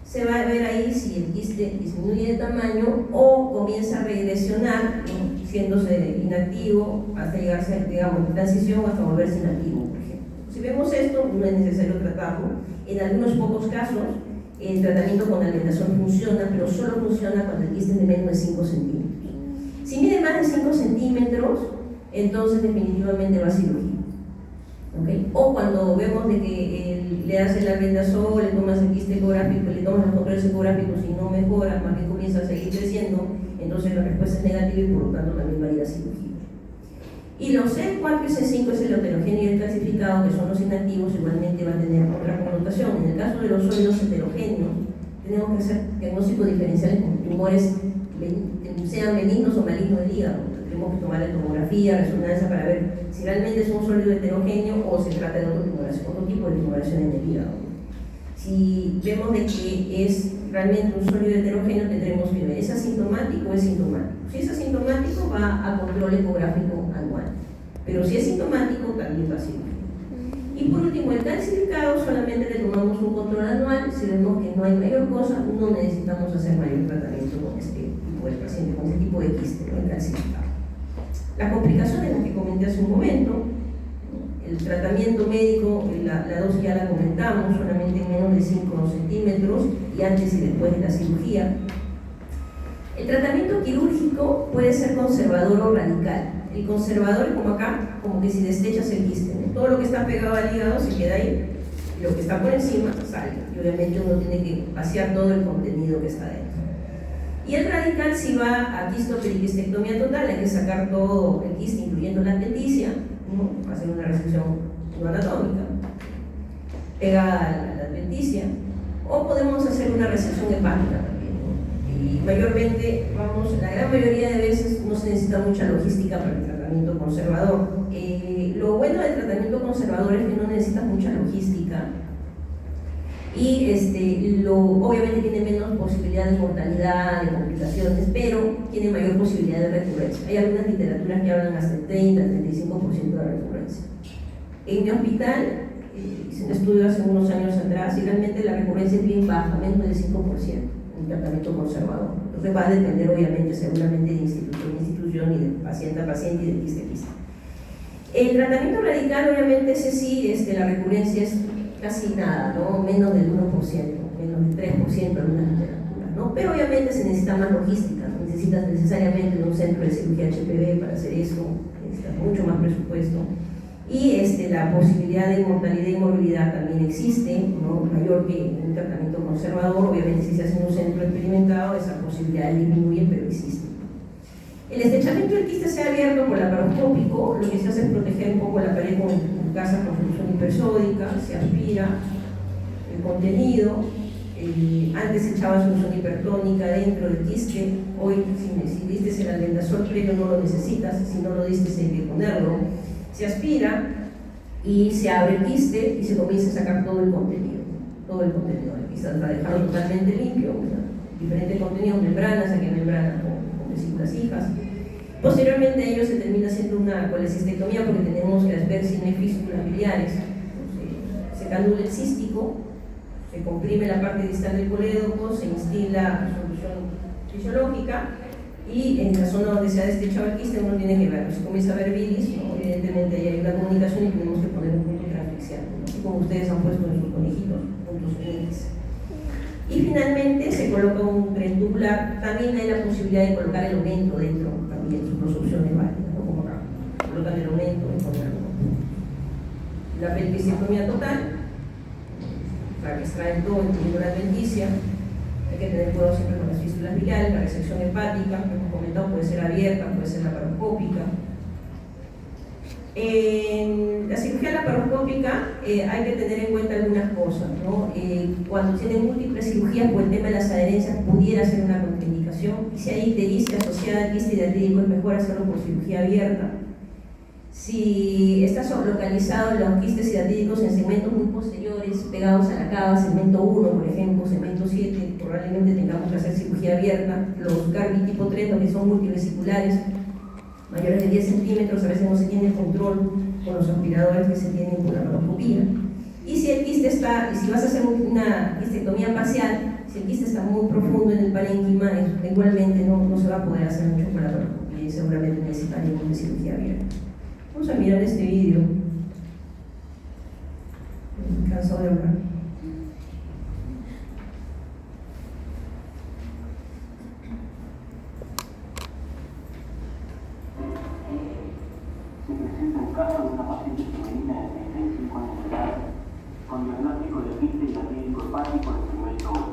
Se va a ver ahí si el quiste disminuye de tamaño o comienza a regresionar, ¿no? Siéndose inactivo hasta llegarse, digamos, en transición hasta volverse inactivo, por ejemplo. Si vemos esto, no es necesario tratarlo. En algunos pocos casos, el tratamiento con albendazol funciona, pero solo funciona cuando el quiste es de menos de 5 centímetros. Si mide más de 5 centímetros, entonces definitivamente va a cirugía. ¿Okay? O cuando vemos de que le hace el albendazol, le tomas el quiste ecográfico, le tomas los controles ecográficos y no mejora, más bien comienza a seguir creciendo, entonces la respuesta es negativa y por lo tanto también va a ir a cirugía. Y los C4 y C5 es el heterogéneo y el calcificado, que son los inactivos, igualmente va a tener otra connotación. En el caso de los sólidos heterogéneos, tenemos que hacer diagnósticos diferenciales con tumores, sean benignos o malignos del hígado. Tenemos que tomar la tomografía, resonancia para ver si realmente es un sólido heterogéneo o se trata de otro tipo de tumoración en el hígado. Si vemos de que es realmente un sólido heterogéneo, tendremos que ver, ¿es asintomático o es sintomático? Si es asintomático, va a control ecográfico anual, pero si es sintomático, también va a cirugía. Y por último, el calcificado solamente le tomamos un control anual. Si vemos que no hay mayor cosa, no necesitamos hacer mayor tratamiento con este tipo de paciente, con este tipo de quiste, ¿no? El calcificado. Las complicaciones, las que comenté hace un momento, el tratamiento médico, la dosis ya la comentamos, solamente menos de 5 centímetros y antes y después de la cirugía. El tratamiento quirúrgico puede ser conservador o radical. El conservador es como acá, como que si destechas el quiste, ¿no? Todo lo que está pegado al hígado se queda ahí, y lo que está por encima sale. Y obviamente uno tiene que vaciar todo el contenido que está dentro. Y el radical, si va a quistoperiquistectomía total, hay que sacar todo el quiste, incluyendo la adventicia, ¿no? Hacer una resección no anatómica pegada a la adventicia, o podemos hacer una resección hepática también, ¿no? Y mayormente, la gran mayoría de veces no se necesita mucha logística para el tratamiento conservador. Lo bueno del tratamiento conservador es que no necesita mucha logística y obviamente tiene menos posibilidades de mortalidad, de complicaciones, pero tiene mayor posibilidad de recurrencia. Hay algunas literaturas que hablan hasta el 30-35% de recurrencia. En mi hospital, hice un estudio hace unos años atrás y realmente la recurrencia es bien baja, menos del 5% en el tratamiento conservador. Entonces va a depender obviamente seguramente de institución a institución y de paciente a paciente y de quiste a quiste. El tratamiento radical obviamente ese sí, la recurrencia es casi nada, ¿no? Menos del 1%, menos del 3% en algunas literaturas, ¿no? Pero obviamente se necesita más logística, ¿no? Necesitas necesariamente de un centro de cirugía HPV para hacer eso, necesitas mucho más presupuesto. Y la posibilidad de mortalidad y morbilidad también existe, ¿no? Mayor que en un tratamiento conservador. Obviamente si se hace en un centro experimentado, esa posibilidad disminuye, pero existe. El estrechamiento del quiste sea abierto por laparoscópico, lo que se hace es proteger un poco la pared con gasas con solución hipersódica, se aspira el contenido. Antes se echaba solución hipertónica dentro del quiste, hoy si diste el albendazol previo no lo necesitas, si no lo diste hay que ponerlo. Se aspira y se abre el quiste y se comienza a sacar todo el contenido del quiste, hasta dejarlo totalmente limpio, diferentes contenidos, membranas, aquí hay membranas con vesículas hijas. Posteriormente a ello se termina haciendo una colecistectomía porque tenemos que ver si no hay fístulas biliares. Se canula el cístico, se comprime la parte distal del colédoco, se instila solución fisiológica y en la zona donde se ha destrechado el quiste uno tiene que ver, si comienza a ver bilis, ¿no? Evidentemente ahí hay una comunicación y tenemos que poner un punto transfixial, ¿no? Así como ustedes han puesto en sus conejitos, puntos X. Y finalmente se coloca un tren tubular, también hay la posibilidad de colocar el aumento dentro, también su prosopción es válida, ¿no? Como acá, colocan el aumento y ponerlo. La pelvisectomía total, para que extraen todo, incluyendo la adventicia. Hay que tener cuidado siempre con las fístulas biliares, la resección hepática, que hemos comentado, puede ser abierta, puede ser laparoscópica. En la cirugía laparoscópica hay que tener en cuenta algunas cosas, ¿no? Cuando tienen múltiples cirugías, pues el tema de las adherencias pudiera ser una contraindicación, y si hay ictericia asociada al quiste hidratídico es mejor hacerlo por cirugía abierta. Si está localizado los quistes hidratídicos en segmentos muy posteriores, pegados a la cava, segmento 1, por ejemplo, segmento 7, probablemente tengamos que hacer cirugía abierta. Los Garbi tipo 3, los que son multivesiculares, mayores de 10 centímetros, a veces no se tiene control con los aspiradores que se tienen con la laparoscopía. Y si el quiste está, y si vas a hacer una quistectomía parcial, si el quiste está muy profundo en el parénquima, igualmente no se va a poder hacer mucho con la laparoscopía y seguramente necesitaríamos una cirugía abierta. Vamos a mirar este vídeo. Me canso de hablar. Se presenta el caso de una paciente femenina de 35 años de edad con diagnóstico de quiste hidratídico hepático en el segmento 1.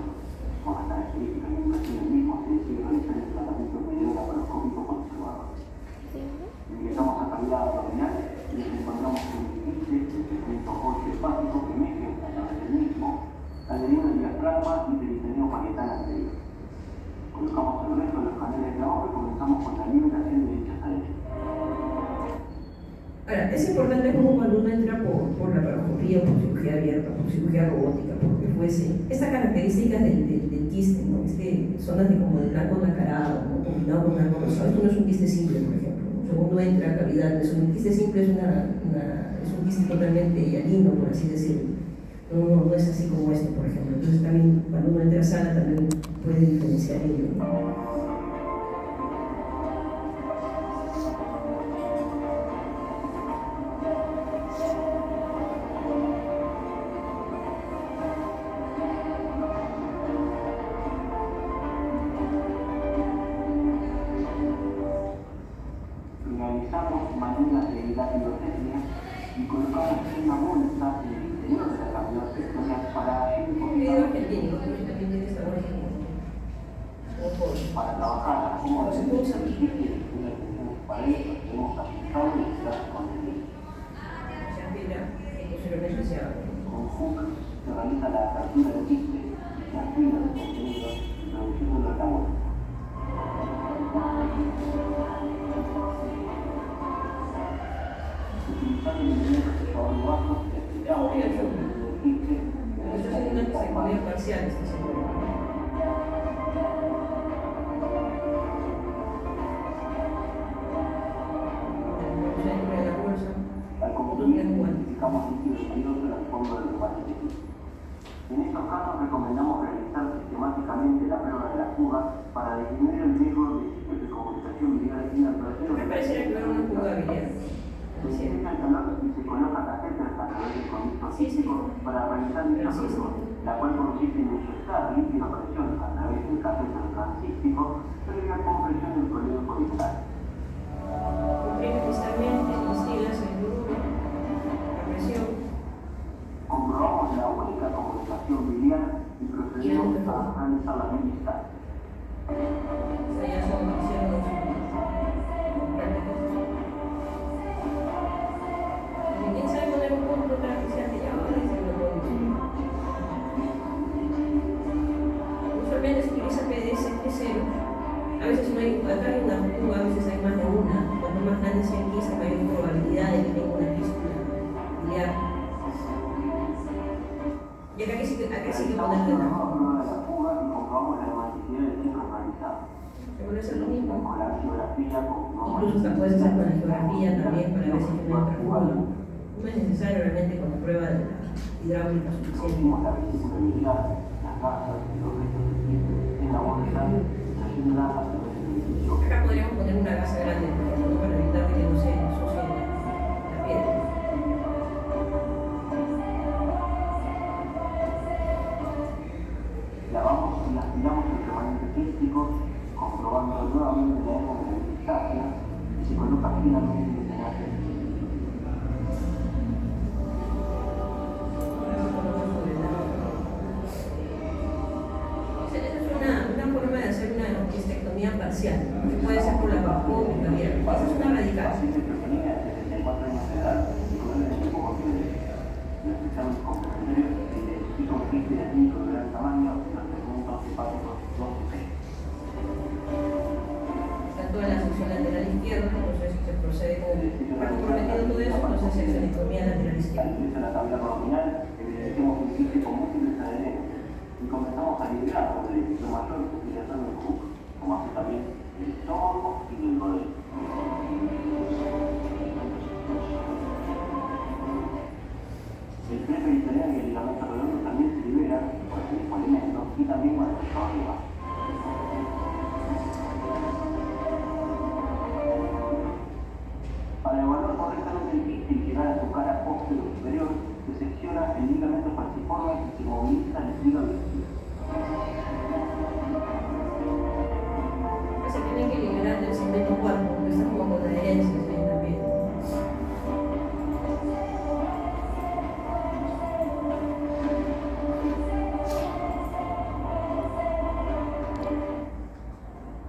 Con las características y impresiones mismas se decide realizar el tratamiento video laparoscópico conservador. Ingresamos a cavidad abdominal y nos encontramos con un quiste de segmento 8 hepático que emerge a través del mismo, adherido al diafragma y peritoneo parietal anterior. Colocamos el resto de los canales de ahorro y comenzamos con la liberación de dichas adherencias. Ahora, es importante como cuando uno entra por laparoscopía, por cirugía abierta, por cirugía robótica, por lo que fuese, estas características del quiste, ¿no? Zonas de como de blanco nacarado, ¿no? Combinado con algo rosado. Esto no es un quiste simple, por ejemplo. Segundo entra cavidad, un quiste simple es un quiste totalmente hialino, por así decirlo. No es así como este, por ejemplo. Entonces también cuando uno entra a sala también puede diferenciar ello, ¿no? Realizamos maniobras de hidratilotecnia y colocamos una bolsa en el interior de la cavidad para allí para trabajar como se usa una pared, tenemos ajustado y está contenido. Con hook se realiza la apertura del quiste, se aspira el contenido introduciendo la bolsa. Utilizando el elemento de favor bajo, explicamos el quiste. Esto es una secundaria parcial, esta secundaria. Al concluir, identificamos líquidos fluidos en el fondo del lugar de quiste. En estos casos recomendamos realizar sistemáticamente la prueba de la fuga para disminuir el riesgo de sitios de comunicación biliar inadvertidos. Me pareciera que era una fuga biliar. Se utiliza el calor y se coloca catéteres a través del conducto físico para realizar esta prueba, la cual consiste en inyectar líquido a presión a través del catéter transístico previa compresión del colédoco distal. Comprime distalmente, instilas el volumen, la presión. Comprobamos la única comunicación biliar y procedemos a realizar la bilistal. Ya son Se vuelve a hacer lo mismo. Con la geografía, Incluso hasta puedes hacer con la geografía también para ver si no hay transformo. No es necesario realmente con la prueba de la hidráulica suficiente. la vehiculabilidad, las gasas y los restos de quiste en la bolsa, trayéndola a través del edificio. Acá podríamos poner una gasa grande, por ejemplo, para evitar que no se ensucie la piedra. Lavamos y aspiramos el remanente quístico, comprobando nuevamente la época de distancia y se coloca finalmente en el drenaje. Esa es una forma de hacer una quistectomía parcial, que puede ser por la vacuna o también. Esa es una radical. Paciente que tenía 74 años de edad y con el equipo de los exámenes complementarios se identifica un quiste diatínico de gran tamaño y los segmentos hepáticos 2 y 6. Está toda la sección lateral izquierda, entonces se procede con comprometiendo todo eso, entonces se seccionectomía lateral Al izquierda. ingreso a la tabla abdominal, evidenciamos un quiste con múltiples adherencias y comenzamos a liberar con el edificio mayor utilizando el hook, como hace también el estómago y el duodeno. El preperitoneal y el ligamento redondo también se liberan con el mismo alimento y también con el pescado arriba. Para evaluar correctamente el quiste y llegar a su cara posterior superior, se secciona el ligamento falciforme y se moviliza el hígado izquierdo. Se tiene que liberar del segmento 4, porque está como con adherencias ahí también.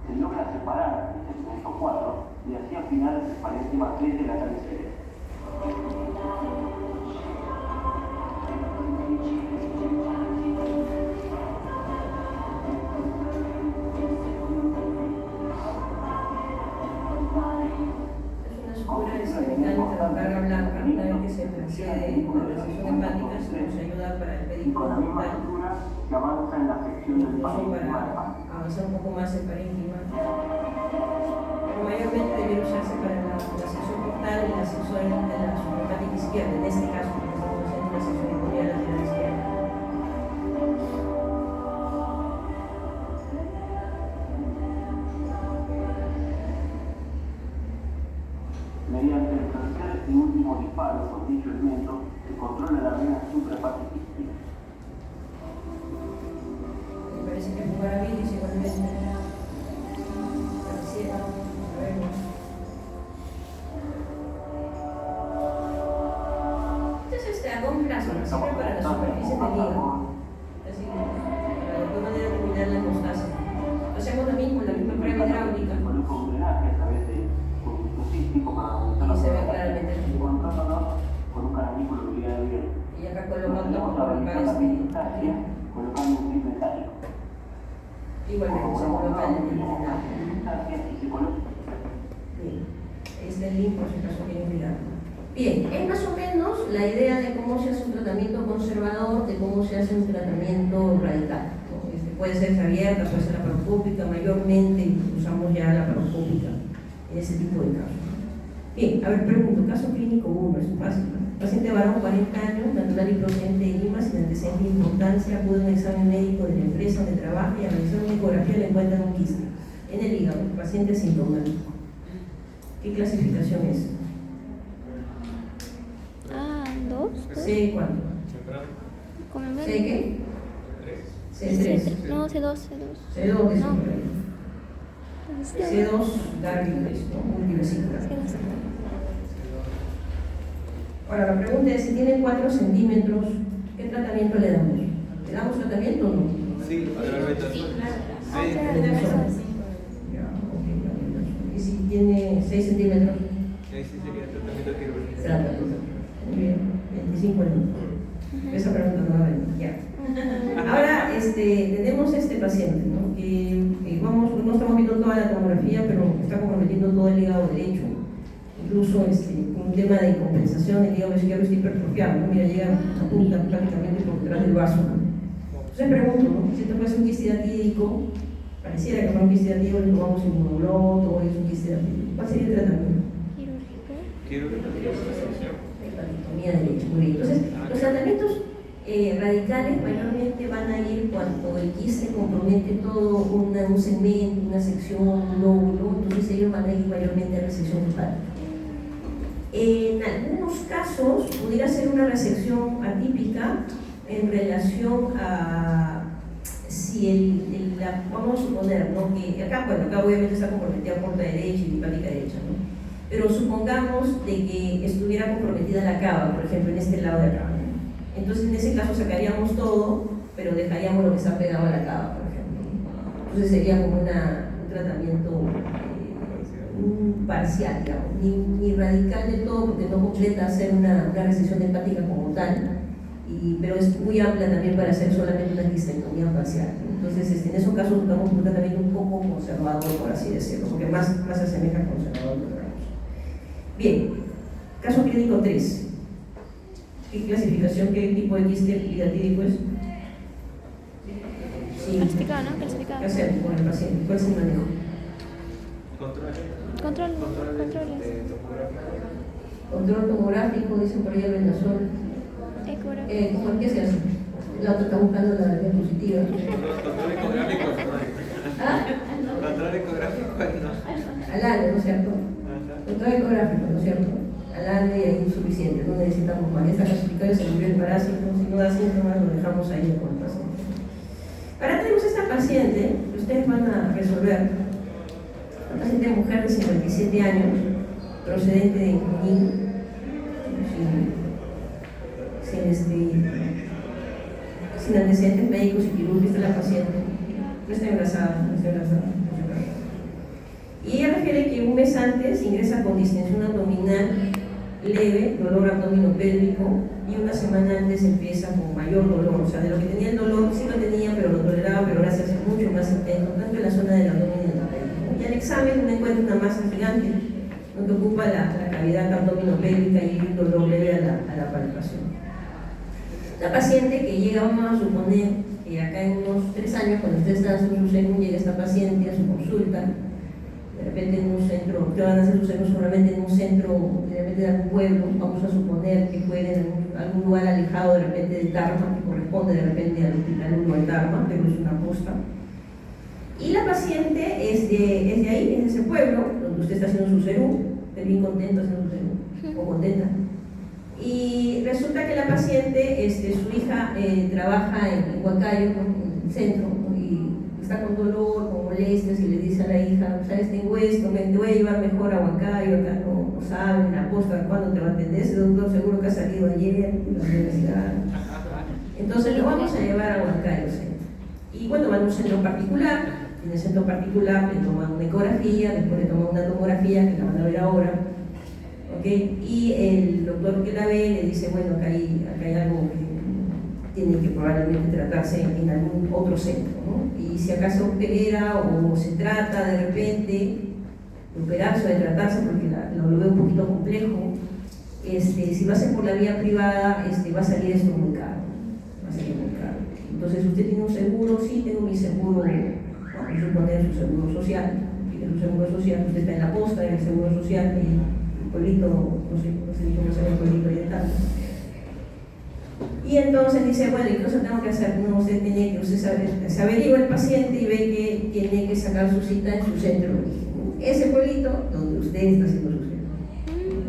Se logra separar el segmento 4 y así al final el parénquima 3 de la cabecera. Es una sutura desinfectante de carga blanca, una vez que se procede la resección hepática, se nos ayuda para el Y pedido con la misma frontal, sutura se avanza en la sección del incluso parénquima para hepático. avanzar un poco más el parénquima. Pero mayormente debe usarse para la sección portal y la sección de la hepática izquierda, en este caso, porque estamos haciendo una sección lateral izquierda. Mediante el tercer y último disparo con dicho elemento, se controla la vena suprahepática. Me parece que jugar a bilis igualmente. Pareciera, a ver. Entonces, a un plazo, sirve para la superficie del hígado. Así que, para de alguna manera terminar la hemostasia. Hacemos lo mismo, la misma prueba hidráulica. Se coloca un drenaje a través de un cístico para aumentar la Y se ve presión, claramente el tipo. controlándonos con un caramículo de unidad de bien. Y acá colocamos Procedemos a para realizar colocar la distancia colocando un clip metálico. igualmente se coloca en el Distancia y se coloca. bien. Este es el link por si acaso quieren mirar. Bien, es más o menos la idea de cómo se hace un tratamiento conservador, de cómo se hace un tratamiento radical, ¿no? Puede ser abierta, puede ser laparoscópica, mayormente usamos ya la laparoscópica en ese tipo de casos. Bien, a ver, pregunto, caso clínico 1, es fácil, ¿no? Paciente varón, 40 años, natural y procedente de Lima, sin antecedente de importancia, acude a un examen médico de la empresa donde trabaja y a realizar una ecografía le encuentran un quiste en el hígado, paciente asintomático. ¿Qué clasificación es? ¿Dos? ¿C cuánto? ¿Con el ¿C qué? C3. No, C2. C2 es No. C2, Darwin, ¿no? Multivesícula. Ahora, la pregunta es, si tiene 4 centímetros, ¿qué tratamiento le damos? ¿Le damos tratamiento o no? Sí, realmente. Ya, ok. ¿Y si tiene 6 centímetros? Ahí sí sería tratamiento quirúrgico. Trata, muy bien, 25 minutos. Esa pregunta no la ven, ya. Ahora, tenemos este paciente, ¿no? No estamos viendo toda la tomografía, pero está comprometiendo todo el hígado derecho. Incluso un tema de compensación, el hígado izquierdo está hipertrofiado, ¿no? Mira, llega a punta prácticamente por detrás del vaso, ¿no? Entonces pregunto, ¿no? Si esto puede ser un quiste diatídico Pareciera que para un quiste hidativo le tomamos inmunoglot o es un quiste hidativo. ¿Cuál sería el tratamiento? Quirúrgico. Hepatectomía derecha. Muy bien. Entonces, los tratamientos radicales mayormente van a ir cuando el quiste compromete todo un segmento, una sección, un lóbulo, entonces ellos van a ir mayormente a resección hepática. En algunos casos pudiera ser una resección atípica en relación a si vamos a suponer, ¿no? Que acá obviamente está comprometida porta derecha y hepática derecha, ¿no? Pero supongamos de que estuviera comprometida la cava, por ejemplo, en este lado de acá, ¿no? Entonces en ese caso sacaríamos todo, pero dejaríamos lo que está pegado a la cava, por ejemplo. Entonces sería como un tratamiento parcial, digamos, ni radical del todo, porque no completa hacer una resección hepática como tal, pero es muy amplia también para hacer solamente una quistectomía parcial. Entonces, en esos casos buscamos un tratamiento un poco conservador, por así decirlo, porque más se asemeja al conservador que otra cosa. Bien, caso clínico 3. ¿Qué clasificación, qué tipo de quiste hidatídico es? Sí. Clasificado, ¿no? Clasificado. ¿Qué hacemos con el paciente? ¿Cuál es el manejo? Controles. Control tomográfico, dicen por ahí el vendasol. Ecografía. ¿Qué se hace? La otra está buscando la diapositiva. Control ecográfico no. ¿Ah? Control ecográfico no. Al año, ¿no es cierto? Control ecográfico, ¿no es cierto? Al año y ahí es suficiente, no necesitamos más. Esta clasificatoria se murió el parásito, si no da síntomas lo dejamos ahí con el paciente. Ahora tenemos esta paciente que ustedes van a resolver. Una paciente mujer de 57 años, procedente de Junín, sin antecedentes médicos y quirúrgicos. Esta es la paciente, no está embarazada, y ella refiere que un mes antes ingresa con distensión abdominal leve, dolor abdominopélvico, y una semana antes empieza con mayor dolor, o sea, de lo que tenía el dolor sí lo tenía, pero lo toleraba, pero ahora se hace mucho más intenso, tanto en la zona del abdomen y del pélvico. Y al examen uno encuentra una masa gigante, que ocupa la cavidad abdominopélvica y el dolor leve a la palpación. La paciente que llega, vamos a suponer que acá en unos 3 años, cuando usted está haciendo su según, llega esta paciente a su consulta, de repente en un centro, que van a hacer su según seguramente en un centro, de repente de algún pueblo, vamos a suponer que puede en algún lugar alejado de repente del Dharma, que corresponde de repente al hospital 1 del Dharma, pero es una posta. Y la paciente es de ahí, es de ese pueblo, donde usted está haciendo su serú, está bien contento haciendo su serú, o contenta. Y resulta que la paciente, su hija trabaja en Huancayo, en el centro, y está con dolor, con molestias, y le dice a la hija, ¿sabes? Tengo esto, te voy a llevar mejor a Huancayo, acá no saben, la posta, ¿cuándo te va a atender? Ese doctor seguro que ha salido ayer de la universidad. Entonces lo vamos a llevar a Huancayo centro. Y bueno, van a un centro particular, en el centro particular le toman una ecografía, después le toman una tomografía, que la van a ver ahora. ¿Okay? Y el doctor que la ve le dice, bueno, acá hay algo que tiene que probablemente tratarse en algún otro centro, ¿no? Y si acaso opera o se trata de repente de operarse o de tratarse, porque lo veo un poquito complejo, si lo hacen por la vía privada, va a salir esto muy caro, va a salir muy caro. Entonces, ¿usted tiene un seguro? Sí, tengo mi seguro, vamos a suponer su seguro social, tiene su seguro social, usted está en la posta del seguro social, pueblito, no sé cómo se llama el pueblito ahí de tal. Y entonces dice, bueno, ¿y qué cosa tengo que hacer? No, se averigua el paciente y ve que tiene que sacar su cita en su centro de origen. Ese pueblito donde usted está haciendo su centro.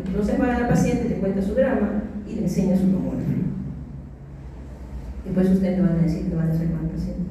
Entonces para la paciente le cuenta su drama y le enseña su tomografía. Después ustedes le van a decir qué van a hacer con el paciente.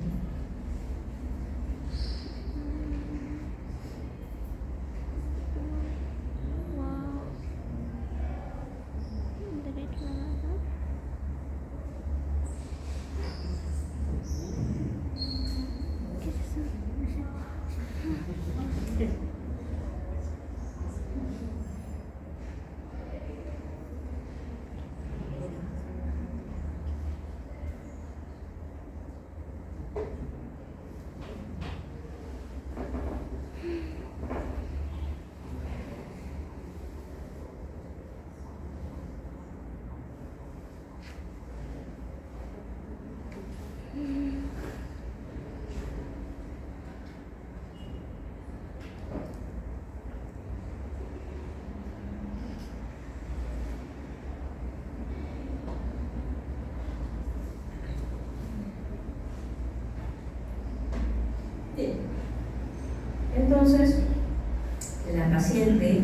paciente,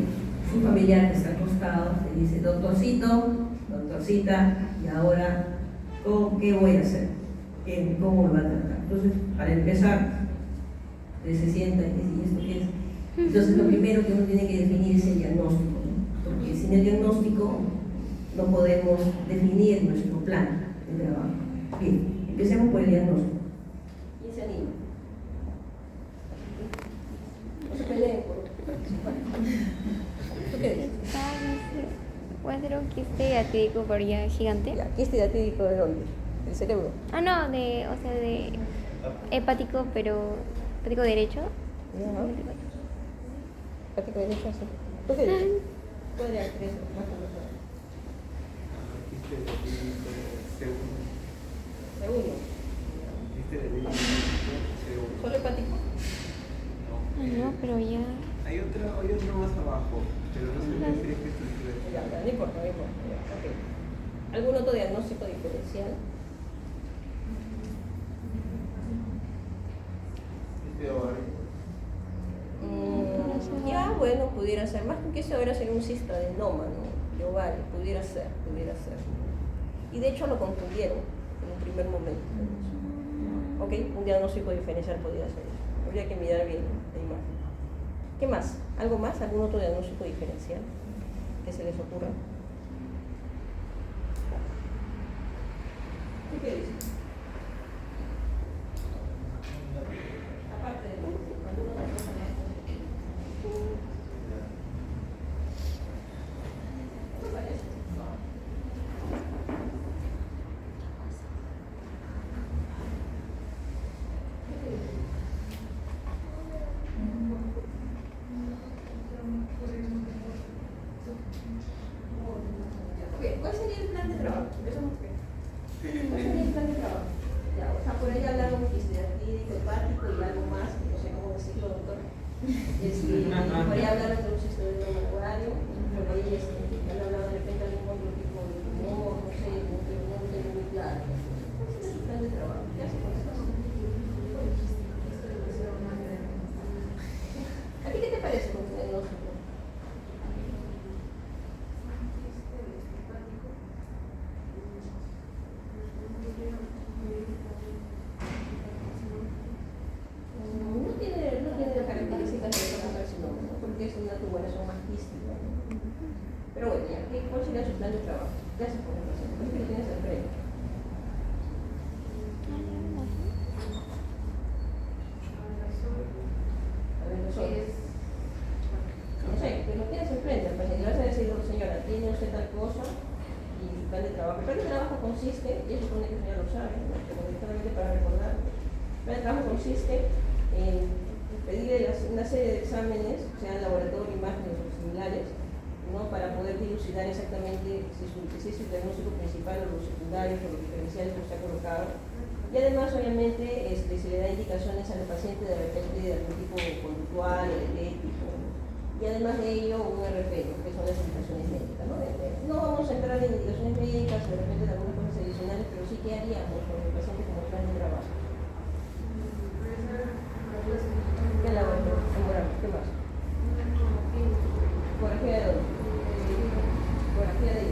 su familiar que está acostado, le dice, doctorcito, doctorcita, y ahora, ¿qué voy a hacer? ¿Cómo me va a tratar? Entonces, para empezar, se sienta y dice, ¿y esto qué es? Entonces, lo primero que uno tiene que definir es el diagnóstico, ¿no? Porque sin el diagnóstico no podemos definir nuestro plan de trabajo. Bien, empecemos por el diagnóstico. ¿Quién se anima? No se peleen por participar. ¿Tú qué dices? ¿Puede ser un quiste diatídico pero ya gigante? Ya, ¿quiste diatídico de dónde? ¿Del cerebro? Ah, no, de hepático, pero hepático derecho. Ya. Hepático derecho, sí. ¿Tú qué dices? ¿Tú eres actriz? Más o menos. Segundo. ¿Solo hepático? Ah, no, pero ya. Hay otro más abajo, pero no sé decir qué estructura es. Ya, no importa, no importa. Ya, okay. ¿Algún otro diagnóstico diferencial? Ya, bueno, pudiera ser. Más que eso ahora sería un cistadenoma, ¿no? De ovario, pudiera ser. Y de hecho lo confundieron en un primer momento. Ok, un diagnóstico diferencial podría ser eso. Habría que mirar bien la imagen. ¿Qué más? ¿Algo más? ¿Algún otro diagnóstico diferencial que se les ocurra? ¿Tú qué dices? Aparte de alguna otra cosa más. ¿Qué te parece? ¿Cuál sería el plan de trabajo? Empezamos por ahí. ¿Cuál sería el plan de trabajo? Ya, o sea, por ahí hablaron de diatídico, hepático y algo más, no sé cómo decirlo, doctor. Por ahí hablaron de un sistema ovario, por ahí han hablado de repente de algún otro tipo de tumor, no sé, no tengo muy claro. ¿Cuál sería su plan de trabajo? ¿Qué hace con eso? ¿A ti qué te parece con el diagnóstico? No tiene características de un carcinoma, ¿no? Porque es una tumoración más quística, ¿no? Pero bueno, ya, ¿cuál sería su plan de trabajo? ¿Qué hace con el paciente? ¿Por qué lo tienes al frente? A ver, no sé, que lo tienes al frente al paciente. Le vas a decir, señora, tiene usted tal cosa y su plan de trabajo. El plan de trabajo consiste, y eso supone que usted ya lo sabe, ¿no? Pero directamente para recordar, el plan de trabajo consiste en pedirle una serie de exámenes, sean laboratorio, imágenes o similares, ¿no? Para poder dilucidar exactamente si es el diagnóstico principal o los secundarios o los diferenciales que usted ha colocado. Y además, obviamente, se le da indicaciones al paciente de repente de algún tipo conductual, eléctrico, y además de ello un RP, que son las indicaciones médicas, ¿no? No vamos a entrar en indicaciones médicas, de repente de algunas cosas adicionales, pero sí que haríamos con el paciente como plan de trabajo. ¿Qué laboratorio? ¿Qué más? ¿Ecografía de dónde? ¿Ecografía de dónde?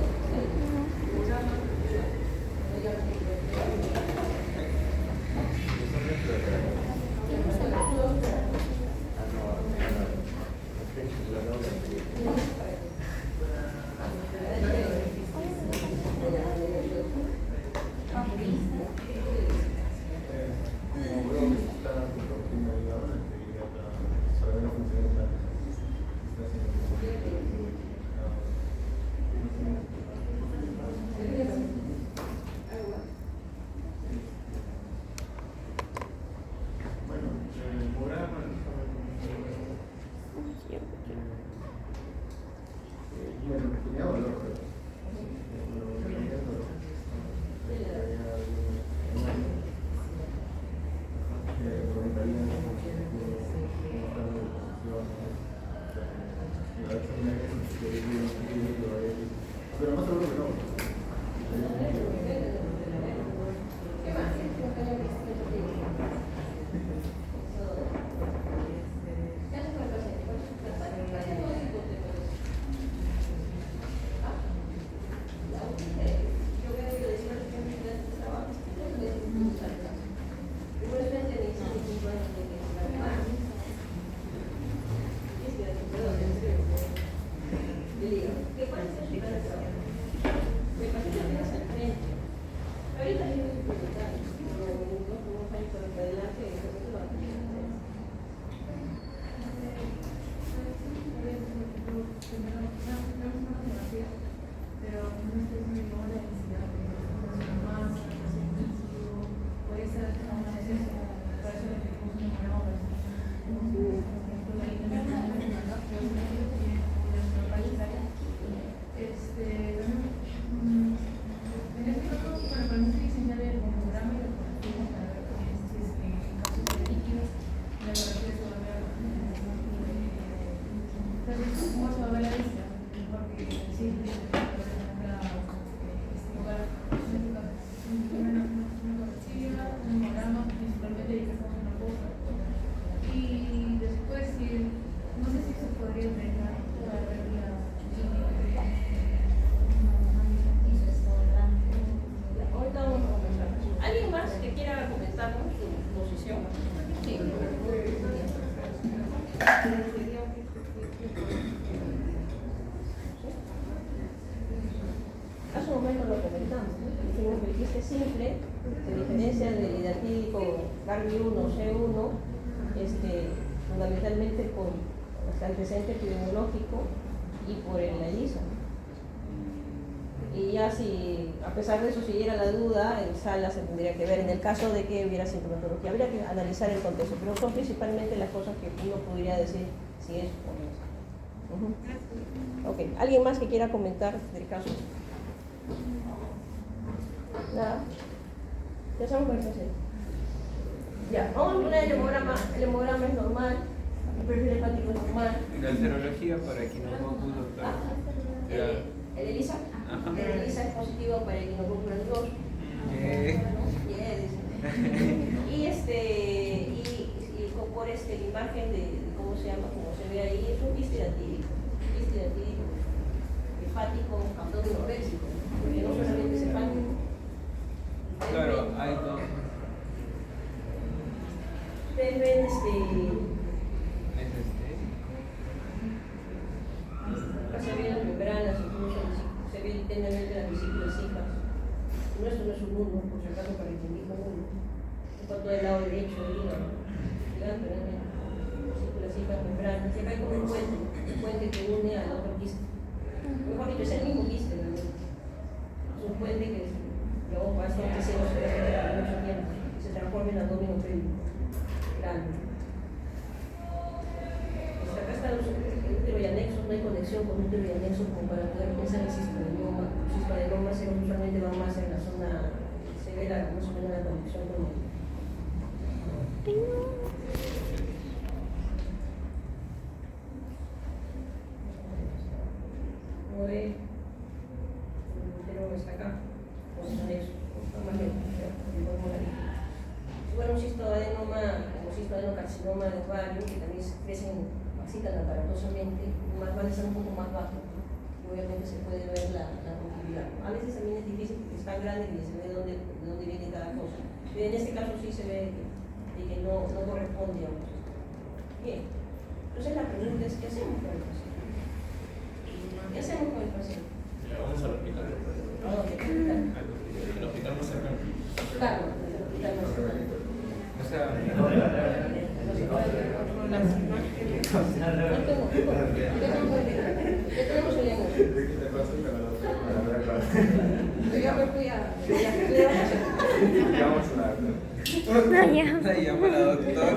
tome la lista, porque sí, un programa principalmente dedicamos a una cosa. Y después, no sé si se podría entrenar para ver la Ahorita vamos a comenzar. ¿Alguien más que quiera comentarnos su posición? Sí. Hace un momento lo comentamos, ¿no? Dijimos que el quiste simple se diferencia del hidratídico CARB1, C1, fundamentalmente por el antecedente epidemiológico y por la ELISA. Y ya si, a pesar de eso, siguiera la duda, en sala se tendría que ver, en el caso de que hubiera sintomatología, habría que analizar el contexto, pero son principalmente las cosas que uno podría decir si es o no es. Ok, ¿alguien más que quiera comentar del caso? Nada. Ya sabemos con el paciente. Ya, vamos a poner el hemograma es normal, el perfil hepático es normal. La serología para equinococcus, doctor. ¿El ELISA? Ajá. El ELISA es positivo para el equinococcus 2. Y por la imagen de cómo se llama, como se ve ahí, es un quiste hidratídico hepático abdominoréxico, porque no solamente es hepático. Claro, hay dos. Ustedes ven acá se ven las membranas, incluso se ve intensamente las vesículas hijas. Esto no es un uno, por si acaso para el mismo uno. Está todo el lado derecho del hígado. Gigante, realmente. Vesículas hijas, membranas. Y acá hay como un puente que une al otro quiste. Mejor dicho, es el mismo quiste, realmente. Es un puente que luego va a estar creciendo por mucho tiempo y se transforma en abdomen grande. Acá está el útero y anexos, no hay conexión con útero y anexos como para poder pensar en cistoadenoma. Los cistoadenomas usualmente van más en la zona, se ve más o menos la conexión con el. Como ve, el útero está acá, con los anexos, más lejos, bueno, un cistoadenoma como cistoadenocarcinoma de ovario, que también crecen excitan aparatosamente, van a estar un poco más bajos, y obviamente se puede ver la motilidad. A veces también es difícil porque es tan grande que se ve de dónde viene cada cosa. Pero en este caso sí se ve que no corresponde a mucho. Bien, entonces la pregunta es, ¿qué hacemos con el paciente? ¿Qué hacemos con el paciente? Vamos al hospital. ¿A dónde? El hospital más cercano. Claro, el hospital más cercano. O sea, ¿Qué tenemos el diagnóstico? Yo me fui a ahí llama a la doctora.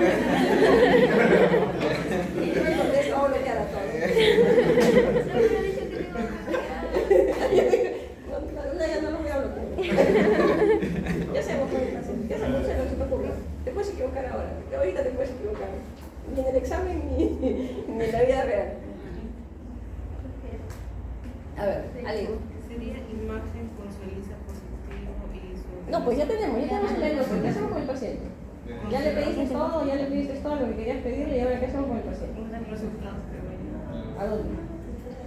y yo me contesto, ahora ya la todo. Ya no lo voy a hablar. ¿Qué hacemos con el paciente? ¿Qué hacemos? No sé lo que se te ocurre. Te puedes equivocar ahora. Ahorita te puedes equivocar. Ni en el examen ni en la vida real. A ver, Ale. Sería imagen con su ELISA positivo y su... No, pues ya tenemos el diagnóstico. ¿Qué hacemos con el paciente? Ya le pediste todo lo que querías pedirle y ahora ¿qué hacemos con el paciente? Unos resultados que venía. ¿A dónde?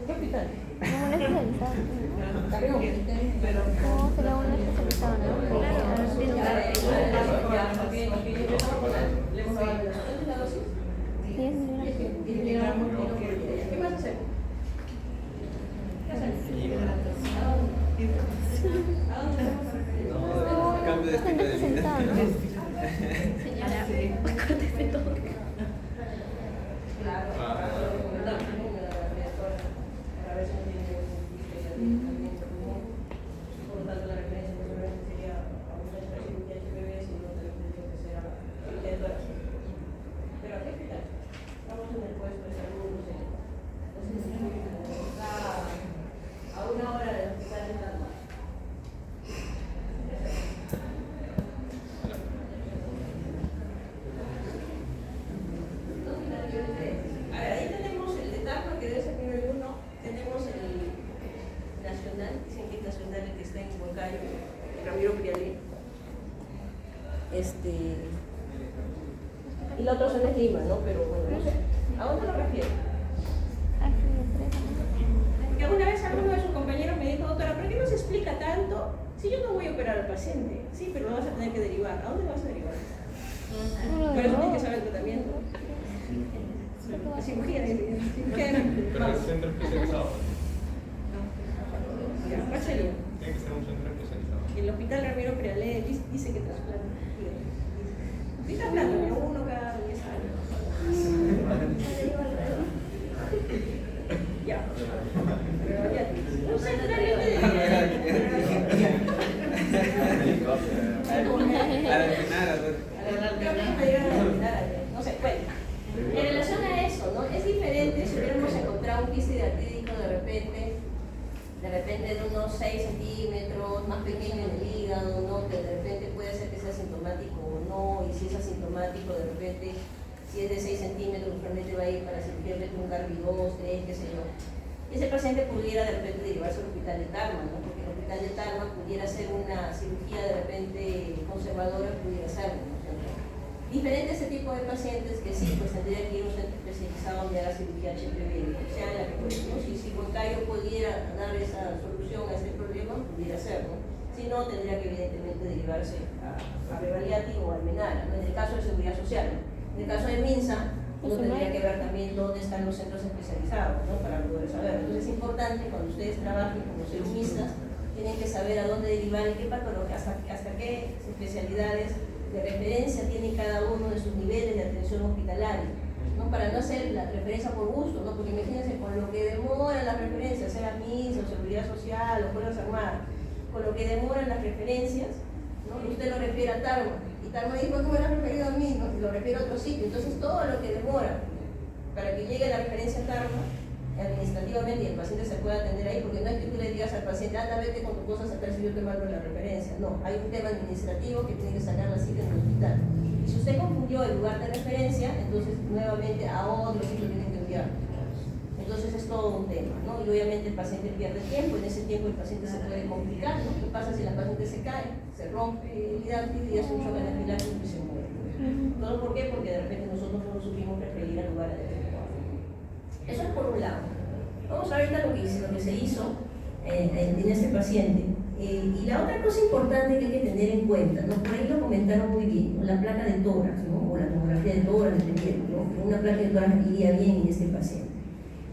¿Qué hospital? Como un especializado. Carrión. Pero No, pero un especializado, ¿no? ¿Le hemos dado la dosis? 10 miligramos. ¿Qué más hacemos? ¿Qué hacemos? ¿A dónde vamos a referir? Cambio de estilo de vida. Sentado, ¿no? señora, Córtese todo. Claro, para recomendar para ver si no tiene ningún por lo tanto la referencia seguramente sería a una cirugía HPV, si no tendría que ser a pero ¿a qué hospital? Estamos en el puesto de salud, no sé. Entonces, está a una hora del hospital de Tanta. y la otra zona es Lima, ¿no? Pero bueno, no sé, ¿a dónde lo refiero? Porque alguna vez alguno de sus compañeros me dijo, doctora, ¿por qué no se explica tanto? Si yo no voy a operar al paciente, sí, pero lo vas a tener que derivar. ¿A dónde vas a derivar? Por eso tienes que saber el tratamiento. La cirugía de Pero es centro especializado. ¿Cuál sería? Tiene que ser un centro especializado. El hospital Ramiro Prealé dice que trasplanta. Sí, trasplanta, pero uno cada 10 años. Ya. Pero ya, no sé, realmente. No sé, bueno. En relación a eso, ¿no? Es diferente si hubiéramos encontrado un quiste hidratídico de repente de unos 6 centímetros, más pequeño en el hígado, ¿no? Que de repente puede ser que sea asintomático o no, y si es asintomático, de repente, si es de 6 centímetros, realmente va a ir para cirugía de un Garbi 2, 3, qué sé yo. Y ese paciente pudiera de repente derivarse al hospital de Tarma, ¿no? Porque el hospital de Tarma pudiera ser una cirugía de repente conservadora, pudiera ser, ¿no? Diferente a ese tipo de pacientes que sí, pues tendría que ir a un centro especializado donde haga cirugía HPV, o sea, en la que, por ejemplo, si Huancayo pudiera dar esa solución a este problema, pudiera ser, ¿no? Si no, tendría que evidentemente derivarse a Revaliati o a Almenara, ¿no? En el caso de Seguridad Social, ¿no? En el caso de MINSA, uno tendría que ver también dónde están los centros especializados, ¿no? Para poder saber. Entonces es importante cuando ustedes trabajen como serumistas, tienen que saber a dónde derivar y qué patología, hasta qué especialidades de referencia tiene cada uno de sus niveles de atención hospitalaria, ¿no? Para no hacer la referencia por gusto, ¿no? Porque imagínense, con lo que demoran las referencias, sea MINSA o Seguridad Social o Fuerzas Armadas, con lo que demoran las referencias, ¿no? Usted lo refiere a Tarma, y Tarma dijo, no me lo has referido a mí, ¿no? Y lo refiere a otro sitio. Entonces todo lo que demora para que llegue la referencia a Tarma, administrativamente, y el paciente se pueda atender ahí, porque no es que tú le digas al paciente, anda, vete con tu cosa a sacar si yo te mando la referencia. No, hay un tema administrativo que tiene que sacar la cita en el hospital. Y si usted confundió el lugar de referencia, entonces nuevamente a otro sitio tienen que enviar. Entonces es todo un tema, ¿no? Y obviamente el paciente pierde tiempo, en ese tiempo el paciente se puede complicar, ¿no? ¿Qué pasa si la paciente se cae, se rompe el hidráulico y hace un choque anafiláctico y se muere? ¿Todo por qué? Porque de repente nosotros no supimos referir al lugar adecuado. Eso es por un lado. Vamos a ver ahorita lo que se hizo en este paciente. Y la otra cosa importante que hay que tener en cuenta, ¿no? Por ahí lo comentaron muy bien, ¿no? La placa de tórax, ¿no? O la tomografía de tórax, dependiendo, ¿no? Una placa de tórax iría bien en este paciente.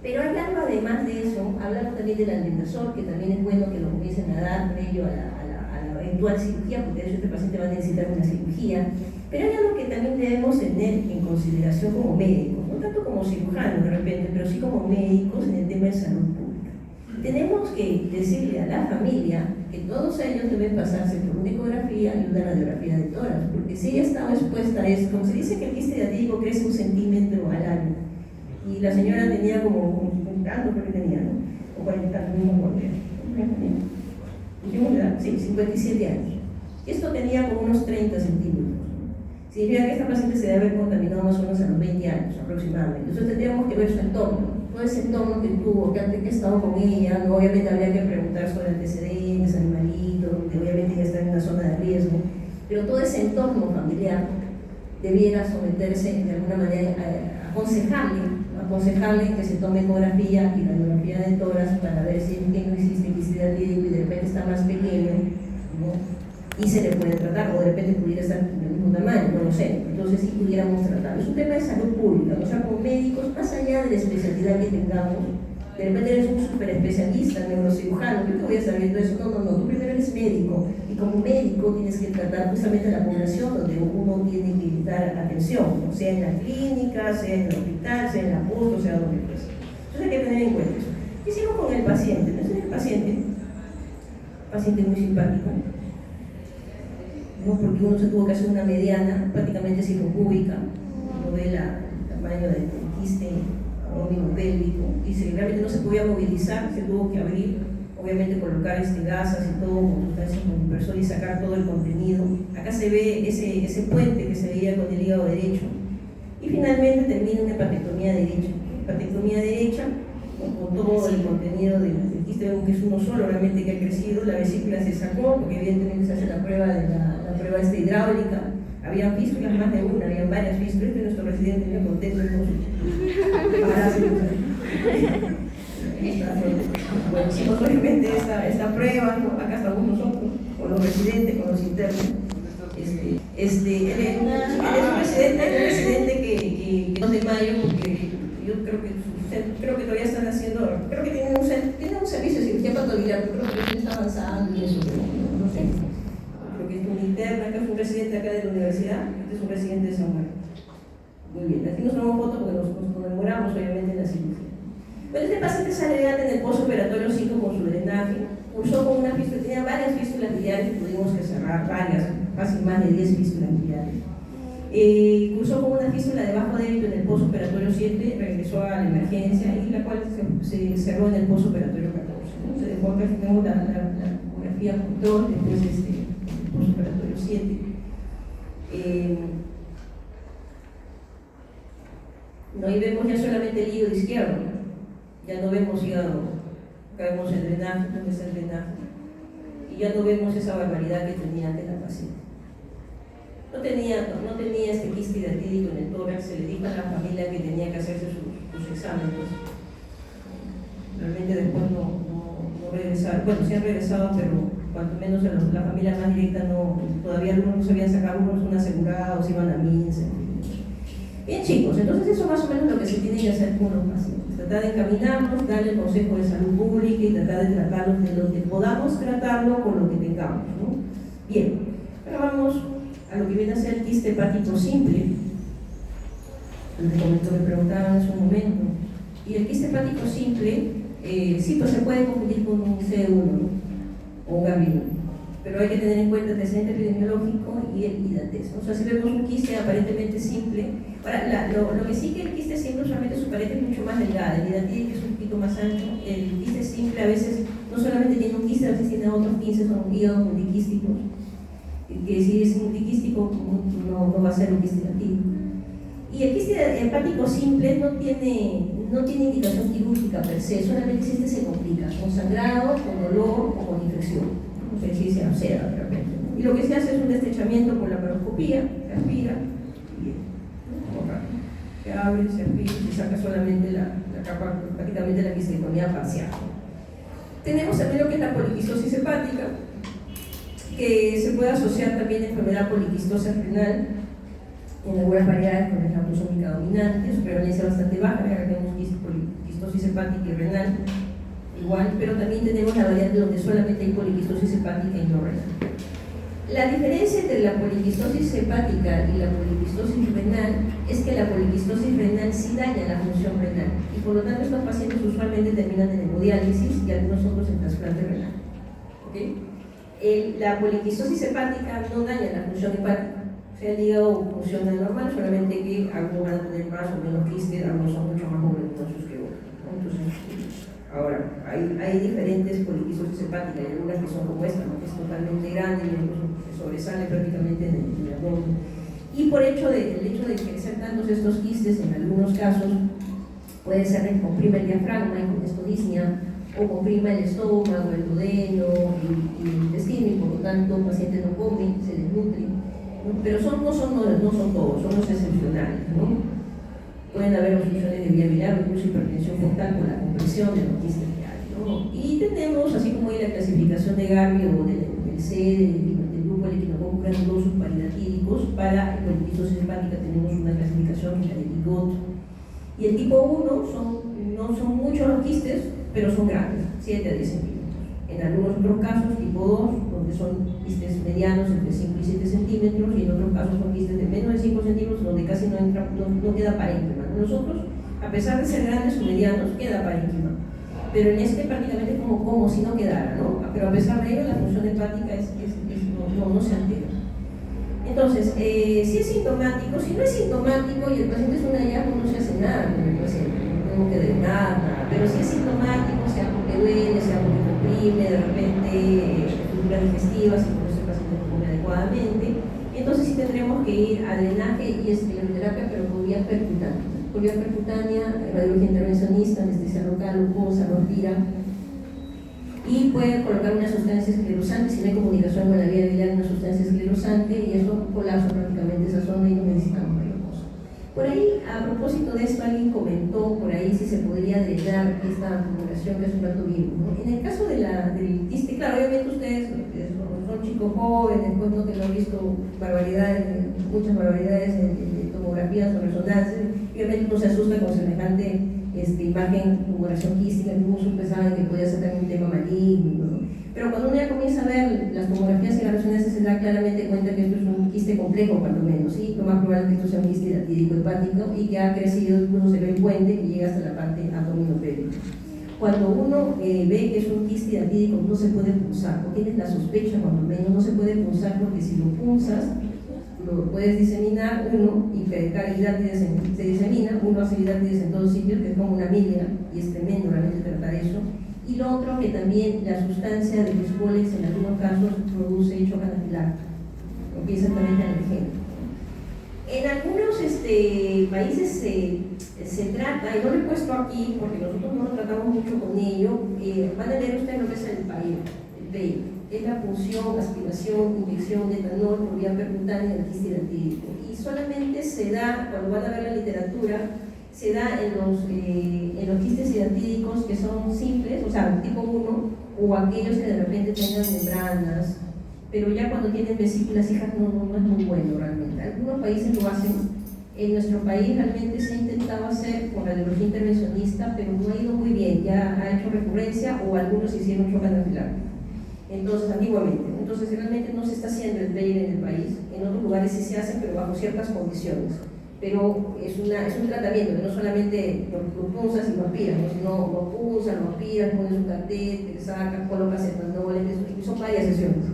Pero hay algo además de eso, hablamos también del albendazol, que también es bueno que lo comiencen a dar previo a la eventual cirugía, porque de hecho este paciente va a necesitar una cirugía. Pero hay algo que también debemos tener en consideración como médicos, no tanto como cirujanos de repente, pero sí como médicos en el tema de salud pública. Tenemos que decirle a la familia que todos ellos deben pasarse por una ecografía y una radiografía de tórax, porque si ella estaba expuesta a esto, como se dice que el quiste hidratídico crece 1 centímetro al año, y la señora tenía como tanto que tenía, ¿no? O 40 años, no me acuerdo. Dijimos la edad, sí, 57 años. Esto tenía como unos 30 centímetros. Significa que esta paciente se debe haber contaminado más o menos a los 20 años aproximadamente. Entonces tendríamos que ver su entorno, todo ese entorno que tuvo, que antes que estaba con ella, ¿no? Obviamente habría que preguntar sobre antecedentes, animalitos, que obviamente ya está en una zona de riesgo, pero todo ese entorno familiar debiera someterse de alguna manera a aconsejarle que se tome ecografía y radiografía de tórax para ver si es que no existe quiste hidratídico y de repente está más pequeño, ¿no? Y se le puede tratar, o de repente pudiera estar del mismo tamaño, no lo sé. Entonces sí pudiéramos tratarlo. Es un tema de salud pública, o sea, como médicos, más allá de la especialidad que tengamos, de repente eres un súper especialista, neurocirujano, yo te voy a saber viendo eso. No, tú primero eres médico, y como médico tienes que tratar justamente a la población donde uno tiene que dar atención, ¿no? Sea en la clínica, sea en el hospital, sea en la PUC, sea donde fuese. Entonces hay que tener en cuenta eso. ¿Qué hicimos con el paciente? Entonces el paciente muy simpático, ¿no? Porque uno se tuvo que hacer una mediana, prácticamente cifropúbica, uno ve el tamaño del quiste abdominopélvico, y si realmente no se podía movilizar, se tuvo que abrir, obviamente colocar gasas y todo con sustancias con impresor y sacar todo el contenido. Acá se ve ese puente que se veía con el hígado derecho, y finalmente termina una hepatectomía derecha, con todo el contenido del quiste, vemos que es uno solo realmente que ha crecido, la vesícula se sacó, porque evidentemente se hace la prueba hidráulica, a había fístulas, más de una, habían varias fístulas, y nuestro presidente me contento con su parásitos. Bueno, hicimos obviamente esta prueba, ¿no? Acá estamos nosotros, con los residentes, con los internos. Él es un presidente que 2 de mayo, porque yo creo que todavía están haciendo, creo que tienen un servicio de cirugía patológica, creo que también está avanzando y eso, pero no sé. Creo que es un interno, acá es un presidente acá de la universidad, este es un presidente de San Marcos. Muy bien, aquí nos tomamos fotos porque nos conmemoramos obviamente en la cirugía. Bueno, este paciente sale adelante en el postoperatorio 5 con su drenaje, cursó con una fístula, tenía varias fístulas biliares, tuvimos que cerrar varias, casi más de 10 fístulas biliares. Cursó con una fístula de bajo débito en el postoperatorio 7, regresó a la emergencia y la cual se cerró en el postoperatorio 14. ¿No? Se dejó que tengo la ecografía control después del postoperatorio 7. No, y vemos ya solamente el hígado izquierdo, ya no vemos hígado, acá vemos el drenaje, donde está el drenaje, y ya no vemos esa barbaridad que tenía antes la paciente. No tenía este quiste hidratídico en el tórax, se le dijo a la familia que tenía que hacerse sus exámenes. Realmente después no regresaron, bueno, sí han regresado, pero cuanto menos la familia más directa todavía algunos no se habían sacado, algunos son asegurados, iban a MINS, en fin. Bien chicos, entonces eso más o menos lo que se tiene que hacer con los pacientes, tratar de encaminarlos, darle el consejo de salud pública y tratar de tratarlos de lo que podamos tratarlo con lo que tengamos, ¿no? Bien, ahora vamos a lo que viene a ser el quiste hepático simple. Me preguntaban en su momento. Y el quiste hepático simple, sí, pues se puede confundir con un C1, ¿no? O un gambino. Pero hay que tener en cuenta el antecedente epidemiológico y el IDATES, ¿no? O sea, si vemos un quiste aparentemente simple, ahora, lo que sí que el quiste simple usualmente su pared es mucho más delgada, el IDATES es un poquito más ancho, el quiste simple a veces no solamente tiene un quiste, a veces tiene otros quistes, son hígados multiquísticos, que si es multiquístico no va a ser un quiste hidratídico. Y el quiste hepático simple no tiene indicación quirúrgica per se, solamente si se complica, con sangrado, con dolor o con infección. No sé si se absceda de repente, ¿no? Y lo que se hace es un destrechamiento por la paroscopía, se aspira, se abre, se aspira y se saca solamente la capa, prácticamente la quistictomía parcial. Tenemos también lo que es la poliquistosis hepática, que se puede asociar también a enfermedad poliquistosa renal en algunas variedades con la autosómica dominante, su prevalencia bastante baja, acá tenemos poliquistosis hepática y renal igual, pero también tenemos la variante donde solamente hay poliquistosis hepática y no renal. La diferencia entre la poliquistosis hepática y la poliquistosis renal es que la poliquistosis renal sí daña la función renal y por lo tanto estos pacientes usualmente terminan en hemodiálisis y algunos otros en trasplante renal. ¿Okay? La poliquistosis hepática no daña la función hepática, o sea, el hígado funciona normal, solamente que algunos van a tener más o menos quistes, algunos son mucho más voluminosos que otros, ¿no? Entonces, ahora, hay diferentes poliquistosis hepáticas, hay algunas que son como esta, ¿no? Que es totalmente grande y otros que sobresale prácticamente en el abdomen. Y por el hecho de crecer tantos estos quistes, en algunos casos puede ser que comprima el diafragma y con esto disnea, o comprima el estómago, el duodeno y el intestino, y por lo tanto el paciente no come, se desnutre, ¿no? Pero no son todos, son los excepcionales, ¿no? Pueden haber obstrucciones de vía biliar, incluso hipertensión portal con la compresión de los quistes que hay, ¿no? Y tenemos, así como hay la clasificación de Gavi o del C, del grupo del equinococo granulosus paridatídicos, para el poliquistosis hepática tenemos una clasificación que es la de Bigot. Y el tipo 1 no son muchos los quistes, pero son grandes, 7 a 10 centímetros. En algunos otros casos, tipo 2, donde son quistes medianos entre 5 y 7 centímetros, y en otros casos son quistes de menos de 5 centímetros, donde casi no queda parénquima. Nosotros, a pesar de ser grandes o medianos, queda parénquima. Pero en este prácticamente como si no quedara, ¿no? Pero a pesar de ello, la función hepática no se altera. Entonces, si es sintomático, si no es sintomático y el paciente es un hallazgo, no se hace nada con el paciente, no tengo que drenar nada. Pero si es sintomático, sea porque duele, sea porque comprime, de repente estructuras digestivas, y por eso el paciente no come adecuadamente, entonces sí tendremos que ir a drenaje y escleroterapia, pero por vía percutánea. Por vía percutánea, radiología intervencionista, anestesia local, glucosa, ropira. y puede colocar una sustancia esclerosante, si no hay comunicación con la vía biliar, una sustancia esclerosante, y eso colapsa prácticamente esa zona y no necesitamos mayor cosa. Por ahí, a propósito de esto, alguien comentó por ahí si se podría drenar esta tumoración que es un rato vivo, ¿no? En el caso del quiste, claro, obviamente ustedes son chicos jóvenes, pues no que no han visto barbaridades, muchas barbaridades de tomografías o resonancias, y obviamente uno se asusta con semejante imagen, tumoración quística, que uno pensaba que podía ser también un tema maligno, ¿no? Pero cuando uno ya comienza a ver las tomografías y las resonancias, se da claramente cuenta que esto es un quiste complejo, cuando menos, ¿sí? Lo más probable es que esto sea un quiste hidratídico hepático y que ha crecido, incluso se ve el puente que llega hasta la parte abdominopélvica. Cuando uno ve que es un quiste hidratídico, no se puede punzar, o tienes la sospecha, cuando menos, no se puede punzar, porque si lo punzas, lo puedes diseminar uno y pecar hidrátides se disemina, uno hace hidrátides en todos sitios, que es como una milia, y es tremendo realmente tratar eso. Y lo otro, que también la sustancia de los coles en algunos casos produce hecho anafiláctico, lo que es exactamente alergénico. En algunos países se trata, y no lo he puesto aquí porque nosotros no lo tratamos mucho con ello, van a leer ustedes lo que es el PEI, es la punción, aspiración, inyección de etanol por vía percutánea del quiste hidratídico. Y solamente se da, cuando van a ver la literatura, se da en los quistes hidratídicos que son simples, o sea, tipo 1, o aquellos que de repente tengan membranas, pero ya cuando tienen vesículas hijas no es muy bueno realmente. Algunos países lo hacen, en nuestro país realmente se ha intentado hacer con radiología intervencionista, pero no ha ido muy bien, ya ha hecho recurrencia o algunos hicieron shock anafiláctico. Entonces, antiguamente. Entonces, realmente no se está haciendo el PEI en el país. En otros lugares sí se hace, pero bajo ciertas condiciones. Pero es un tratamiento que no solamente lo punzas y lo aspiras, ¿no? Sino lo punzas, lo aspiras, pones un catéter, sacas, colocas etanol, son varias sesiones.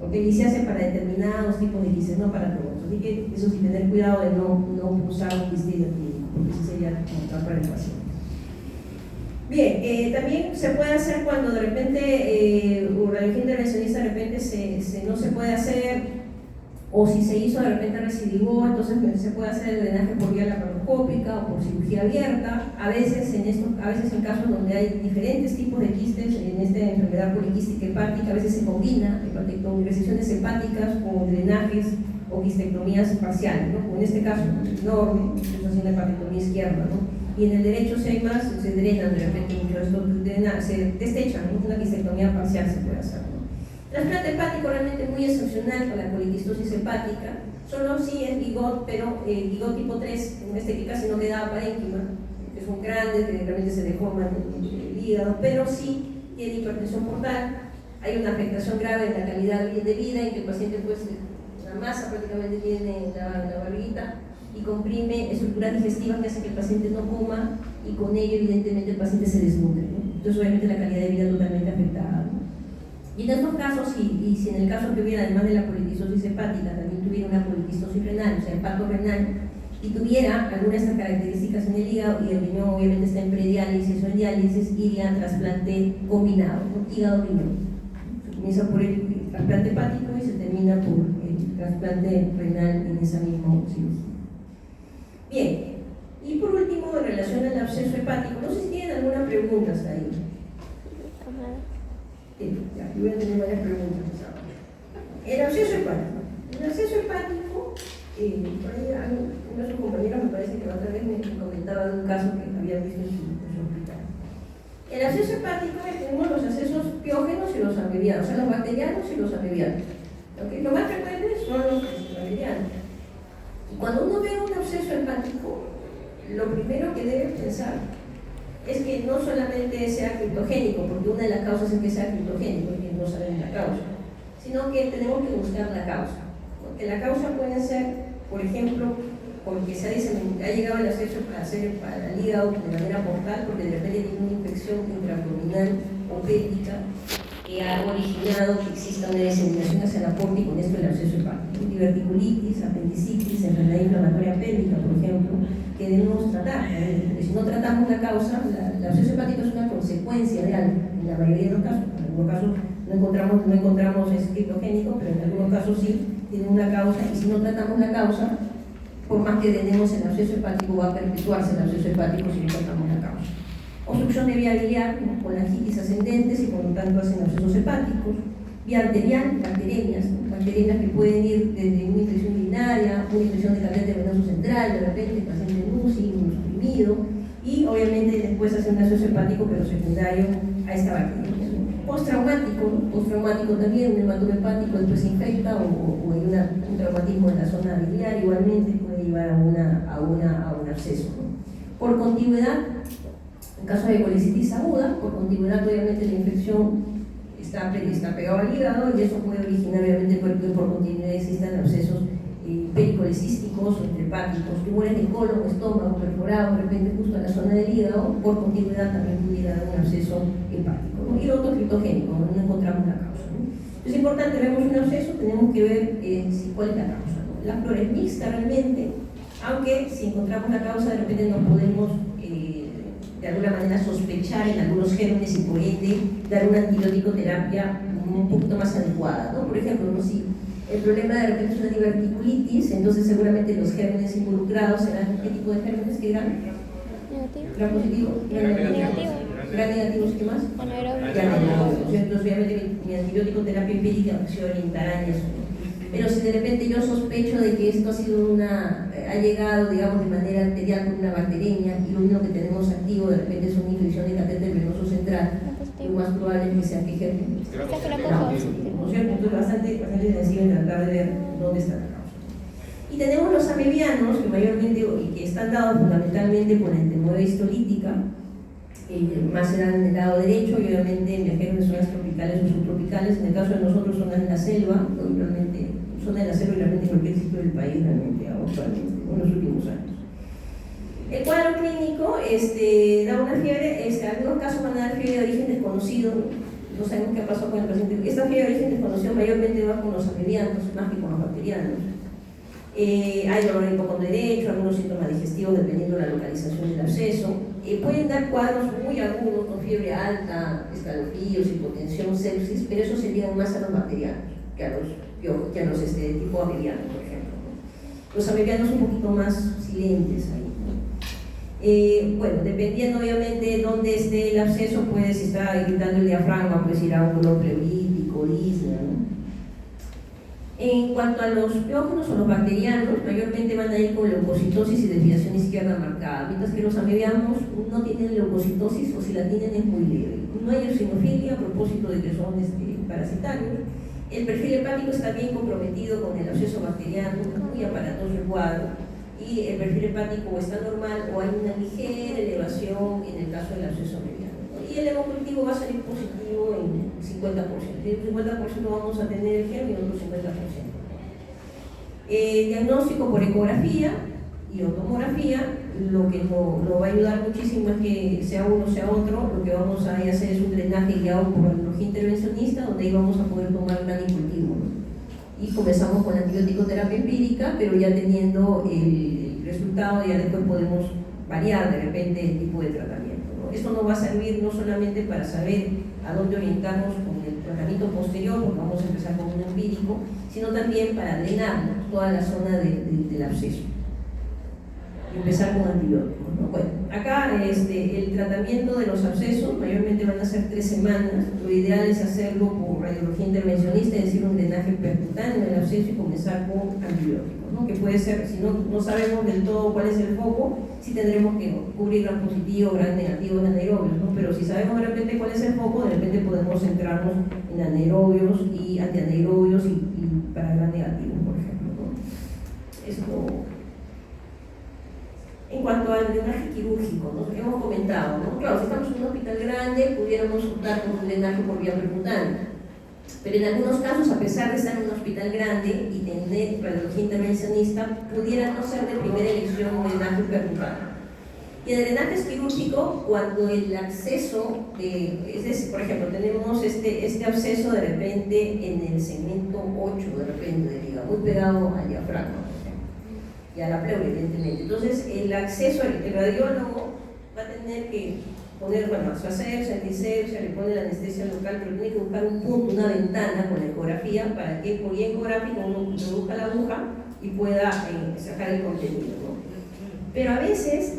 ¿Okay? Y se hace para determinados tipos de quistes, no para todos. Así que eso sí, tener cuidado de no pulsar un quiste hidratídico, porque eso sería mortal para el paciente. Bien, también se puede hacer cuando de repente radiología intervencionista de repente no se puede hacer, o si se hizo de repente recidivó, entonces se puede hacer el drenaje por vía laparoscópica o por cirugía abierta. A veces en casos donde hay diferentes tipos de quistes, en esta enfermedad poliquística hepática, a veces se combina recesiones hepáticas con drenajes o quistectomías parciales, ¿no? Como en este caso enorme, es haciendo hepatectomía izquierda, ¿no? Y en el derecho, si hay más, se drenan de repente mucho esto, se destechan, ¿no? Una quistectomía parcial se puede hacer, ¿no? Trasplante hepático realmente muy excepcional con la poliquistosis hepática, solo sí es Guigot, pero Guigot tipo 3, en este que casi no quedaba parénquima, que son grandes, que realmente se deforman el hígado, pero sí tiene hipertensión portal, hay una afectación grave en la calidad de vida en que el paciente pues la masa prácticamente tiene la barriguita y comprime estructuras digestivas que hacen que el paciente no coma y con ello evidentemente el paciente se desnutre, ¿no? Entonces obviamente la calidad de vida totalmente afectada, ¿no? Y en estos casos, y si en el caso que hubiera, además de la poliquistosis hepática, también tuviera una poliquistosis renal, o sea, hepatorrenal, y tuviera alguna de estas características en el hígado, y el riñón obviamente está en prediálisis o en diálisis, iría a trasplante combinado, ¿no? Hígado-riñón. Se comienza por el trasplante hepático y se termina por el trasplante renal en esa misma cirugía. Bien, y por último, en relación al absceso hepático, no sé si tienen alguna pregunta hasta ahí. Ya, yo voy a tener varias preguntas. El absceso hepático. El absceso hepático, por ahí uno de sus compañeros me parece que otra vez me comentaba de un caso que había visto en su hospital. El absceso hepático tenemos los abscesos piógenos y los abreviados, o sea, los bacterianos y los abreviados. ¿Okay? Lo más frecuente son los abrevianos. Y cuando uno ve un absceso hepático, lo primero que debe pensar es que no solamente sea criptogénico, porque una de las causas es que sea criptogénico, y no sabemos la causa, sino que tenemos que buscar la causa. Porque la causa puede ser, por ejemplo, porque ha llegado el acceso al hígado de manera portal, porque de repente tiene una infección intraabdominal o péptica que ha originado que exista una diseminación hacia la porta y con esto el absceso hepático. Diverticulitis, apendicitis, enfermedad inflamatoria pélvica, por ejemplo, que debemos tratar. Porque si no tratamos la causa, el absceso hepático es una consecuencia de algo, en la mayoría de los casos. En algunos casos no encontramos criptogénico, pero en algunos casos sí tiene una causa, y si no tratamos la causa, por más que tenemos el absceso hepático, va a perpetuarse el absceso hepático si no tratamos la causa. Obstrucción de vía biliar, con colangitis ascendentes y con por lo tanto hacen abscesos hepáticos, vía arterial, bacterianas, ¿no? Bacterianas que pueden ir desde una infección urinaria, una infección de catéter venoso central, de repente, paciente en UCI, inmunosuprimido, y obviamente después hacen un absceso hepático, pero secundario a esta bacteria. Postraumático también, un hematoma hepático, después se infecta o hay un traumatismo en la zona biliar, igualmente puede llevar a un absceso, ¿no? Por contigüedad, en caso de colicitis aguda, por contigüedad obviamente la infección está pegada al hígado y eso puede originar obviamente por continuidad existan abscesos pericolecísticos o intrahepáticos, tumores de colon, estómago, perforado, de repente justo en la zona del hígado, por continuidad también pudiera dar un absceso hepático, ¿no? Y lo otro fitogénico, no encontramos la causa, ¿no? Es importante, vemos un absceso, tenemos que ver cuál es la causa, ¿no? La flora es mixta realmente, aunque si encontramos la causa de repente no podemos de alguna manera sospechar en algunos gérmenes y por ende dar una antibiótico terapia un poquito más adecuada, ¿no? Por ejemplo, ¿no? Si el problema de repente es una diverticulitis, entonces seguramente los gérmenes involucrados serán ¿qué tipo de gérmenes? ¿Qué eran? Negativo. ¿Gran positivo? Negativo. ¿Gran negativo? ¿Qué más? Anaerobico. Gran negativo. Entonces obviamente mi antibiótico terapia empírica se orientará en eso, ¿no? Pero si de repente yo sospecho de que esto ha sido ha llegado, digamos, de manera arterial por una bacteriemia y lo único que tenemos activo de repente es una infección de catéter venoso central, lo más probable es que sea que germen. Estafilococos. ¿No es cierto? Entonces bastante sencillo en tratar de ver dónde está la causa. Y tenemos los amebianos, que mayormente, y que están dados fundamentalmente por la entemoeba histolítica, más se dan en el lado derecho y obviamente emergen en zonas tropicales o subtropicales. En el caso de nosotros zonas en la selva, ¿no? Realmente, zona de la selva y realmente en cualquier sitio del país realmente actualmente, en los últimos años. El cuadro clínico da una fiebre, en algunos casos van a dar fiebre de origen desconocido, no sabemos qué pasó con el paciente. Esta fiebre de origen desconocido mayormente va con los amebianos más que con los bacterianos. Hay dolor en el hipocondrio derecho, algunos síntomas digestivos dependiendo de la localización del absceso. Pueden dar cuadros muy agudos con fiebre alta, escalofríos, hipotensión, sepsis, pero eso se ligan más a los bacterianos que a los tipo amebianos, por ejemplo, ¿no? Los amebianos un poquito más silentes ahí, ¿no? Bueno, dependiendo obviamente de dónde esté el absceso, pues si está irritando el diafragma, pues irá a un dolor pleurítico, disnea, ¿no? En cuanto a los piógenos o los bacterianos, mayormente van a ir con leucocitosis y desviación izquierda marcada, mientras que los amebianos no tienen leucocitosis o si la tienen es muy leve. No hay eosinofilia a propósito de que son parasitarios. El perfil hepático está bien comprometido con el absceso bacteriano, muy aparatoso el cuadro, y el perfil hepático o está normal o hay una ligera elevación en el caso del absceso amebiano. Y el hemocultivo va a salir positivo en 50%. En un 50% vamos a tener el germen y otro 50%. Diagnóstico por ecografía y tomografía, lo que no va a ayudar muchísimo es que sea uno sea otro. Lo que vamos a hacer es un drenaje guiado por radiología intervencionista, donde ahí vamos a poder tomar gran cultivo, ¿no? Y comenzamos con la antibiótico terapia empírica, pero ya teniendo el resultado ya después podemos variar de repente el tipo de tratamiento. Esto nos va a servir no solamente para saber a dónde orientarnos con el tratamiento posterior, porque vamos a empezar con un empírico, sino también para drenar toda la zona del absceso y empezar con antibióticos, ¿no? Bueno, acá el tratamiento de los abscesos mayormente van a ser 3 semanas. Lo ideal es hacerlo por radiología intervencionista, es decir, un drenaje percutáneo del absceso y comenzar con antibióticos, ¿no? Que puede ser, si no sabemos del todo cuál es el foco, sí tendremos que cubrir gran positivo, gran negativo en anaerobios, ¿no? Pero si sabemos de repente cuál es el foco, de repente podemos centrarnos en anaerobios y antianaerobios y para gran negativo, por ejemplo, ¿no? Esto. En cuanto al drenaje quirúrgico, ¿no? Hemos comentado, ¿no? Claro, si estamos en un hospital grande, pudiéramos optar por un drenaje por vía percutánea. Pero en algunos casos, a pesar de estar en un hospital grande y tener radiología intervencionista, pudiera no ser de primera elección un drenaje percutáneo. Y el drenaje quirúrgico, cuando el acceso, es decir, por ejemplo, tenemos este absceso de repente en el segmento 8, de repente, del hígado, muy pegado al diafragma y a la pleura, evidentemente. Entonces, el acceso, el radiólogo va a tener que poner, bueno, su asepsia, antisepsia, le pone la anestesia local, pero tiene que buscar un punto, una ventana con la ecografía para que por vía ecográfica uno introduzca la aguja y pueda sacar el contenido, ¿no? Pero a veces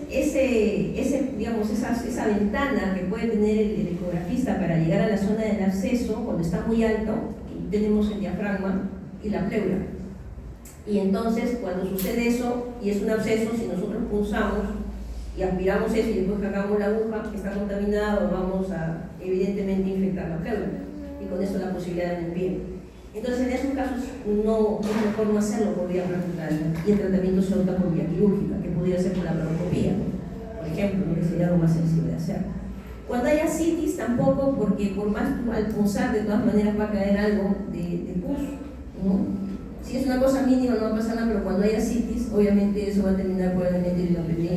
digamos, esa ventana que puede tener el ecografista para llegar a la zona del absceso, cuando está muy alto, tenemos el diafragma y la pleura. Y entonces, cuando sucede eso, y es un absceso, si nosotros pulsamos y aspiramos eso y después cargamos la aguja que está contaminada, vamos a evidentemente infectar la pleura. Y con eso la posibilidad de desvío. Entonces, en esos casos no es mejor no hacerlo por vía percutánea y el tratamiento se opta por vía quirúrgica, que podría ser por la paroscopía, por ejemplo, que sería algo más sensible de hacer. Cuando hay ascitis tampoco, porque por más al pulsar de todas maneras va a caer algo de pus, ¿no? Si es una cosa mínima no va a pasar nada, pero cuando hay ascitis, obviamente eso va a terminar probablemente en linopenia.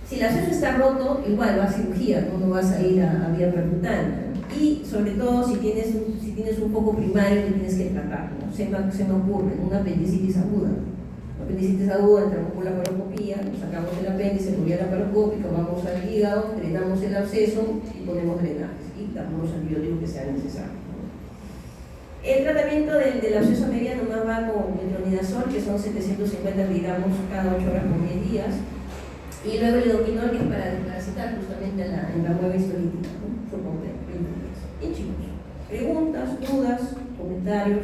Si el absceso está roto, igual va a cirugía, no vas a ir a vía percutánea. Y sobre todo si tienes un foco primario que tienes que tratar, ¿no? Se me ocurre una apendicitis aguda. La apendicitis aguda, entramos por la paroscopía, nos sacamos el apéndice por vía laparoscópica, vamos al hígado, drenamos el absceso y ponemos drenajes y damos los antibióticos que sean necesarios, ¿no? El tratamiento del absceso mediano más va con metronidazol, que son 750 miligramos cada 8 horas por 10 días. Y luego el lidoquinol, que es para desparasitar justamente en la mueva histolítica, ¿no? Su completo. Y chicos, preguntas, dudas, comentarios.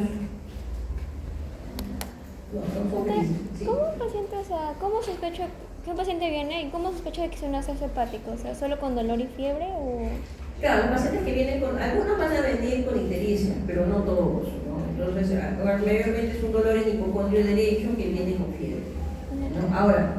Sí. ¿Cómo un paciente, o sea, cómo sospecho que un paciente viene y cómo sospecho de que es un absceso hepático? O sea, ¿solo con dolor y fiebre o...? Claro, los pacientes que vienen con, algunos van a venir con ictericia, pero no todos, ¿no? Entonces, mayormente es un dolor en hipocondrio derecho que viene con fiebre, ¿no? Ahora,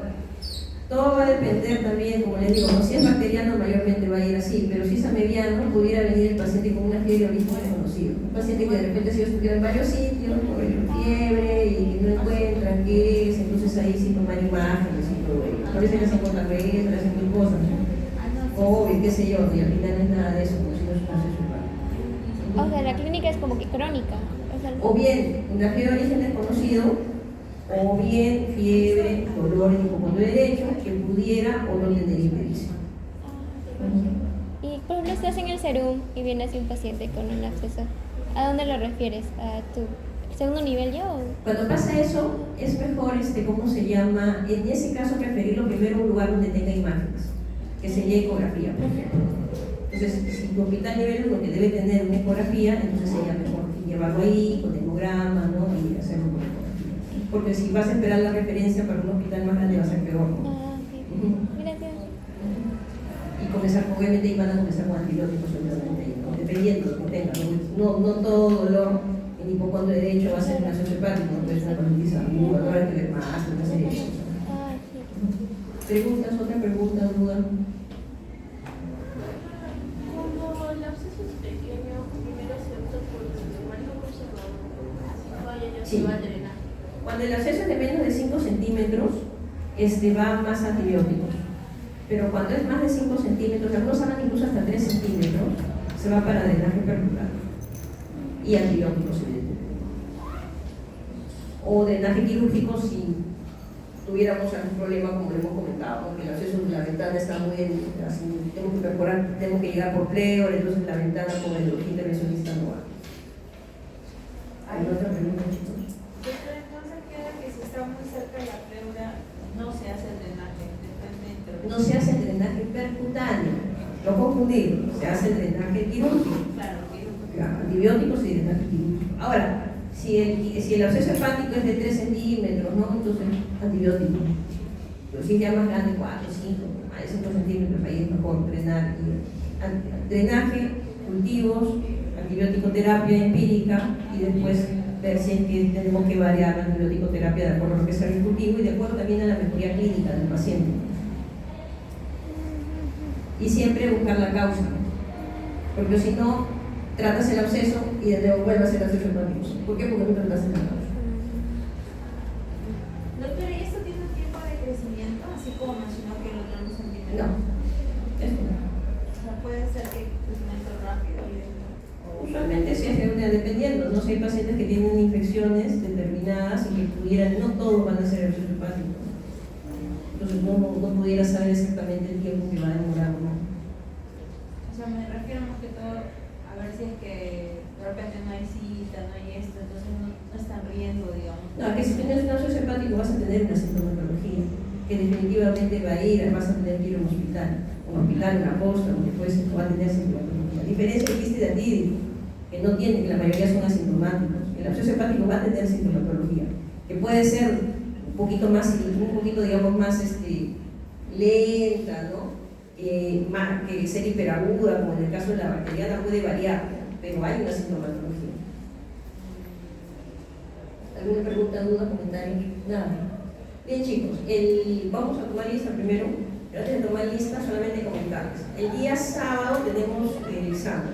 todo va a depender también, como les digo, no, si es bacteriano mayormente va a ir así, pero si es amebiano pudiera venir el paciente con una fiebre de origen desconocido. Un paciente que de repente ha sido estudiado en varios sitios, por fiebre y que no encuentran qué es, entonces ahí sí tomar imágenes y todo ello. A veces hacen contrarrestas, hacen mil cosas, ¿no? O qué sé yo, y al final no es nada de eso, como si no es un proceso hepático. O sea, la clínica es como que crónica. O bien una fiebre de origen desconocido, o bien fiebre, dolor en hipocondrio derecho, que pudiera o no tener ictericia. Y por ejemplo, estás en el serum y viene así un paciente con un absceso, ¿a dónde lo refieres? ¿A tu segundo nivel ya o...? Cuando pasa eso, es mejor, ¿cómo se llama? En ese caso, referirlo primero a un lugar donde tenga imágenes, que sería ecografía, por ejemplo. Entonces, si tu hospital nivel 1 que debe tener una ecografía, entonces sería mejor llevarlo ahí, con hemograma, ¿no? Y hacerlo con ecografía. Porque si vas a esperar la referencia para un hospital más grande va a ser peor, ¿no? Ah, ok. Gracias. Y comenzar, obviamente, y van a comenzar con antibióticos, obviamente, ¿no? Dependiendo de lo que tengan. No todo dolor en hipocondrio derecho va a ser un absceso hepático, no puede ser una colitis aguda, no hay que ver más, una serie de cosas. Ah, sí. ¿Preguntas? ¿Otra pregunta, duda? Como el absceso es pequeño, primero se opta por el neumático conservador, así vaya ya Sí. se va a drenar. Cuando el absceso es de menos de 5 centímetros, va más antibióticos. Pero cuando es más de 5 centímetros, algunos hablan incluso hasta 3 centímetros, se va para drenaje percutáneo y antibióticos, evidentemente. O drenaje quirúrgico si tuviéramos algún problema, como lo hemos comentado, ¿no? Que el absceso de la ventana está muy así, tengo que perforar, tengo que llegar por pleura, entonces la ventana con el intervencionista no va. ¿Hay otra pregunta, chicos? Entonces queda que si está muy cerca de la pleura no se hace el drenaje, dentro. No se hace el drenaje percutáneo, no confundir, se hace el drenaje quirúrgico. Claro, Antibióticos y drenaje quirúrgico. Ahora, si el absceso hepático es de 3 centímetros, ¿no? Entonces antibiótico. Pero si es ya más grande, 4, 5, a 5 centímetros, ahí es mejor drenar. Drenaje, cultivos, antibiótico-terapia empírica y después ver si es que tenemos que variar la antibiótico-terapia de acuerdo a lo que sea el cultivo y de acuerdo también a la mejoría clínica del paciente. Y siempre buscar la causa, porque si no, tratas el absceso y de nuevo vuelve a ser absceso hepático. ¿Por qué? Porque no tratas la causa. Doctora, ¿y esto tiene un tiempo de crecimiento, así como mencionó que los otro centímetros? No, eso no. O sea, puede ser que crecimiento rápido y lento. Usualmente sí es dependiendo, ¿no? Si hay pacientes que tienen infecciones determinadas y que pudieran, no todos van a ser absceso hepático. Entonces no pudiera saber exactamente el tiempo que va a demorar, ¿no? O sea, me refiero más que todo a ver si es que de repente no hay cita, no hay esto, entonces no están riendo, digamos. No, que si tienes un absceso hepático vas a tener una sintomatología. que definitivamente va a ir, vas a tener que ir a un hospital, una posta, donde puedes, va a tener sintomatología. A diferencia del quiste hiatídico, que no tiene, que la mayoría son asintomáticos. El absceso hepático va a tener sintomatología, que puede ser un poquito, digamos, más lenta, ¿no? Más que ser hiperaguda, como en el caso de la bacteriana, puede variar, pero hay una sintomatología. ¿Alguna pregunta, duda, comentario? Nada. Bien, chicos, vamos a tomar lista primero. Pero antes de tomar lista, solamente comentarles. El día sábado tenemos el examen.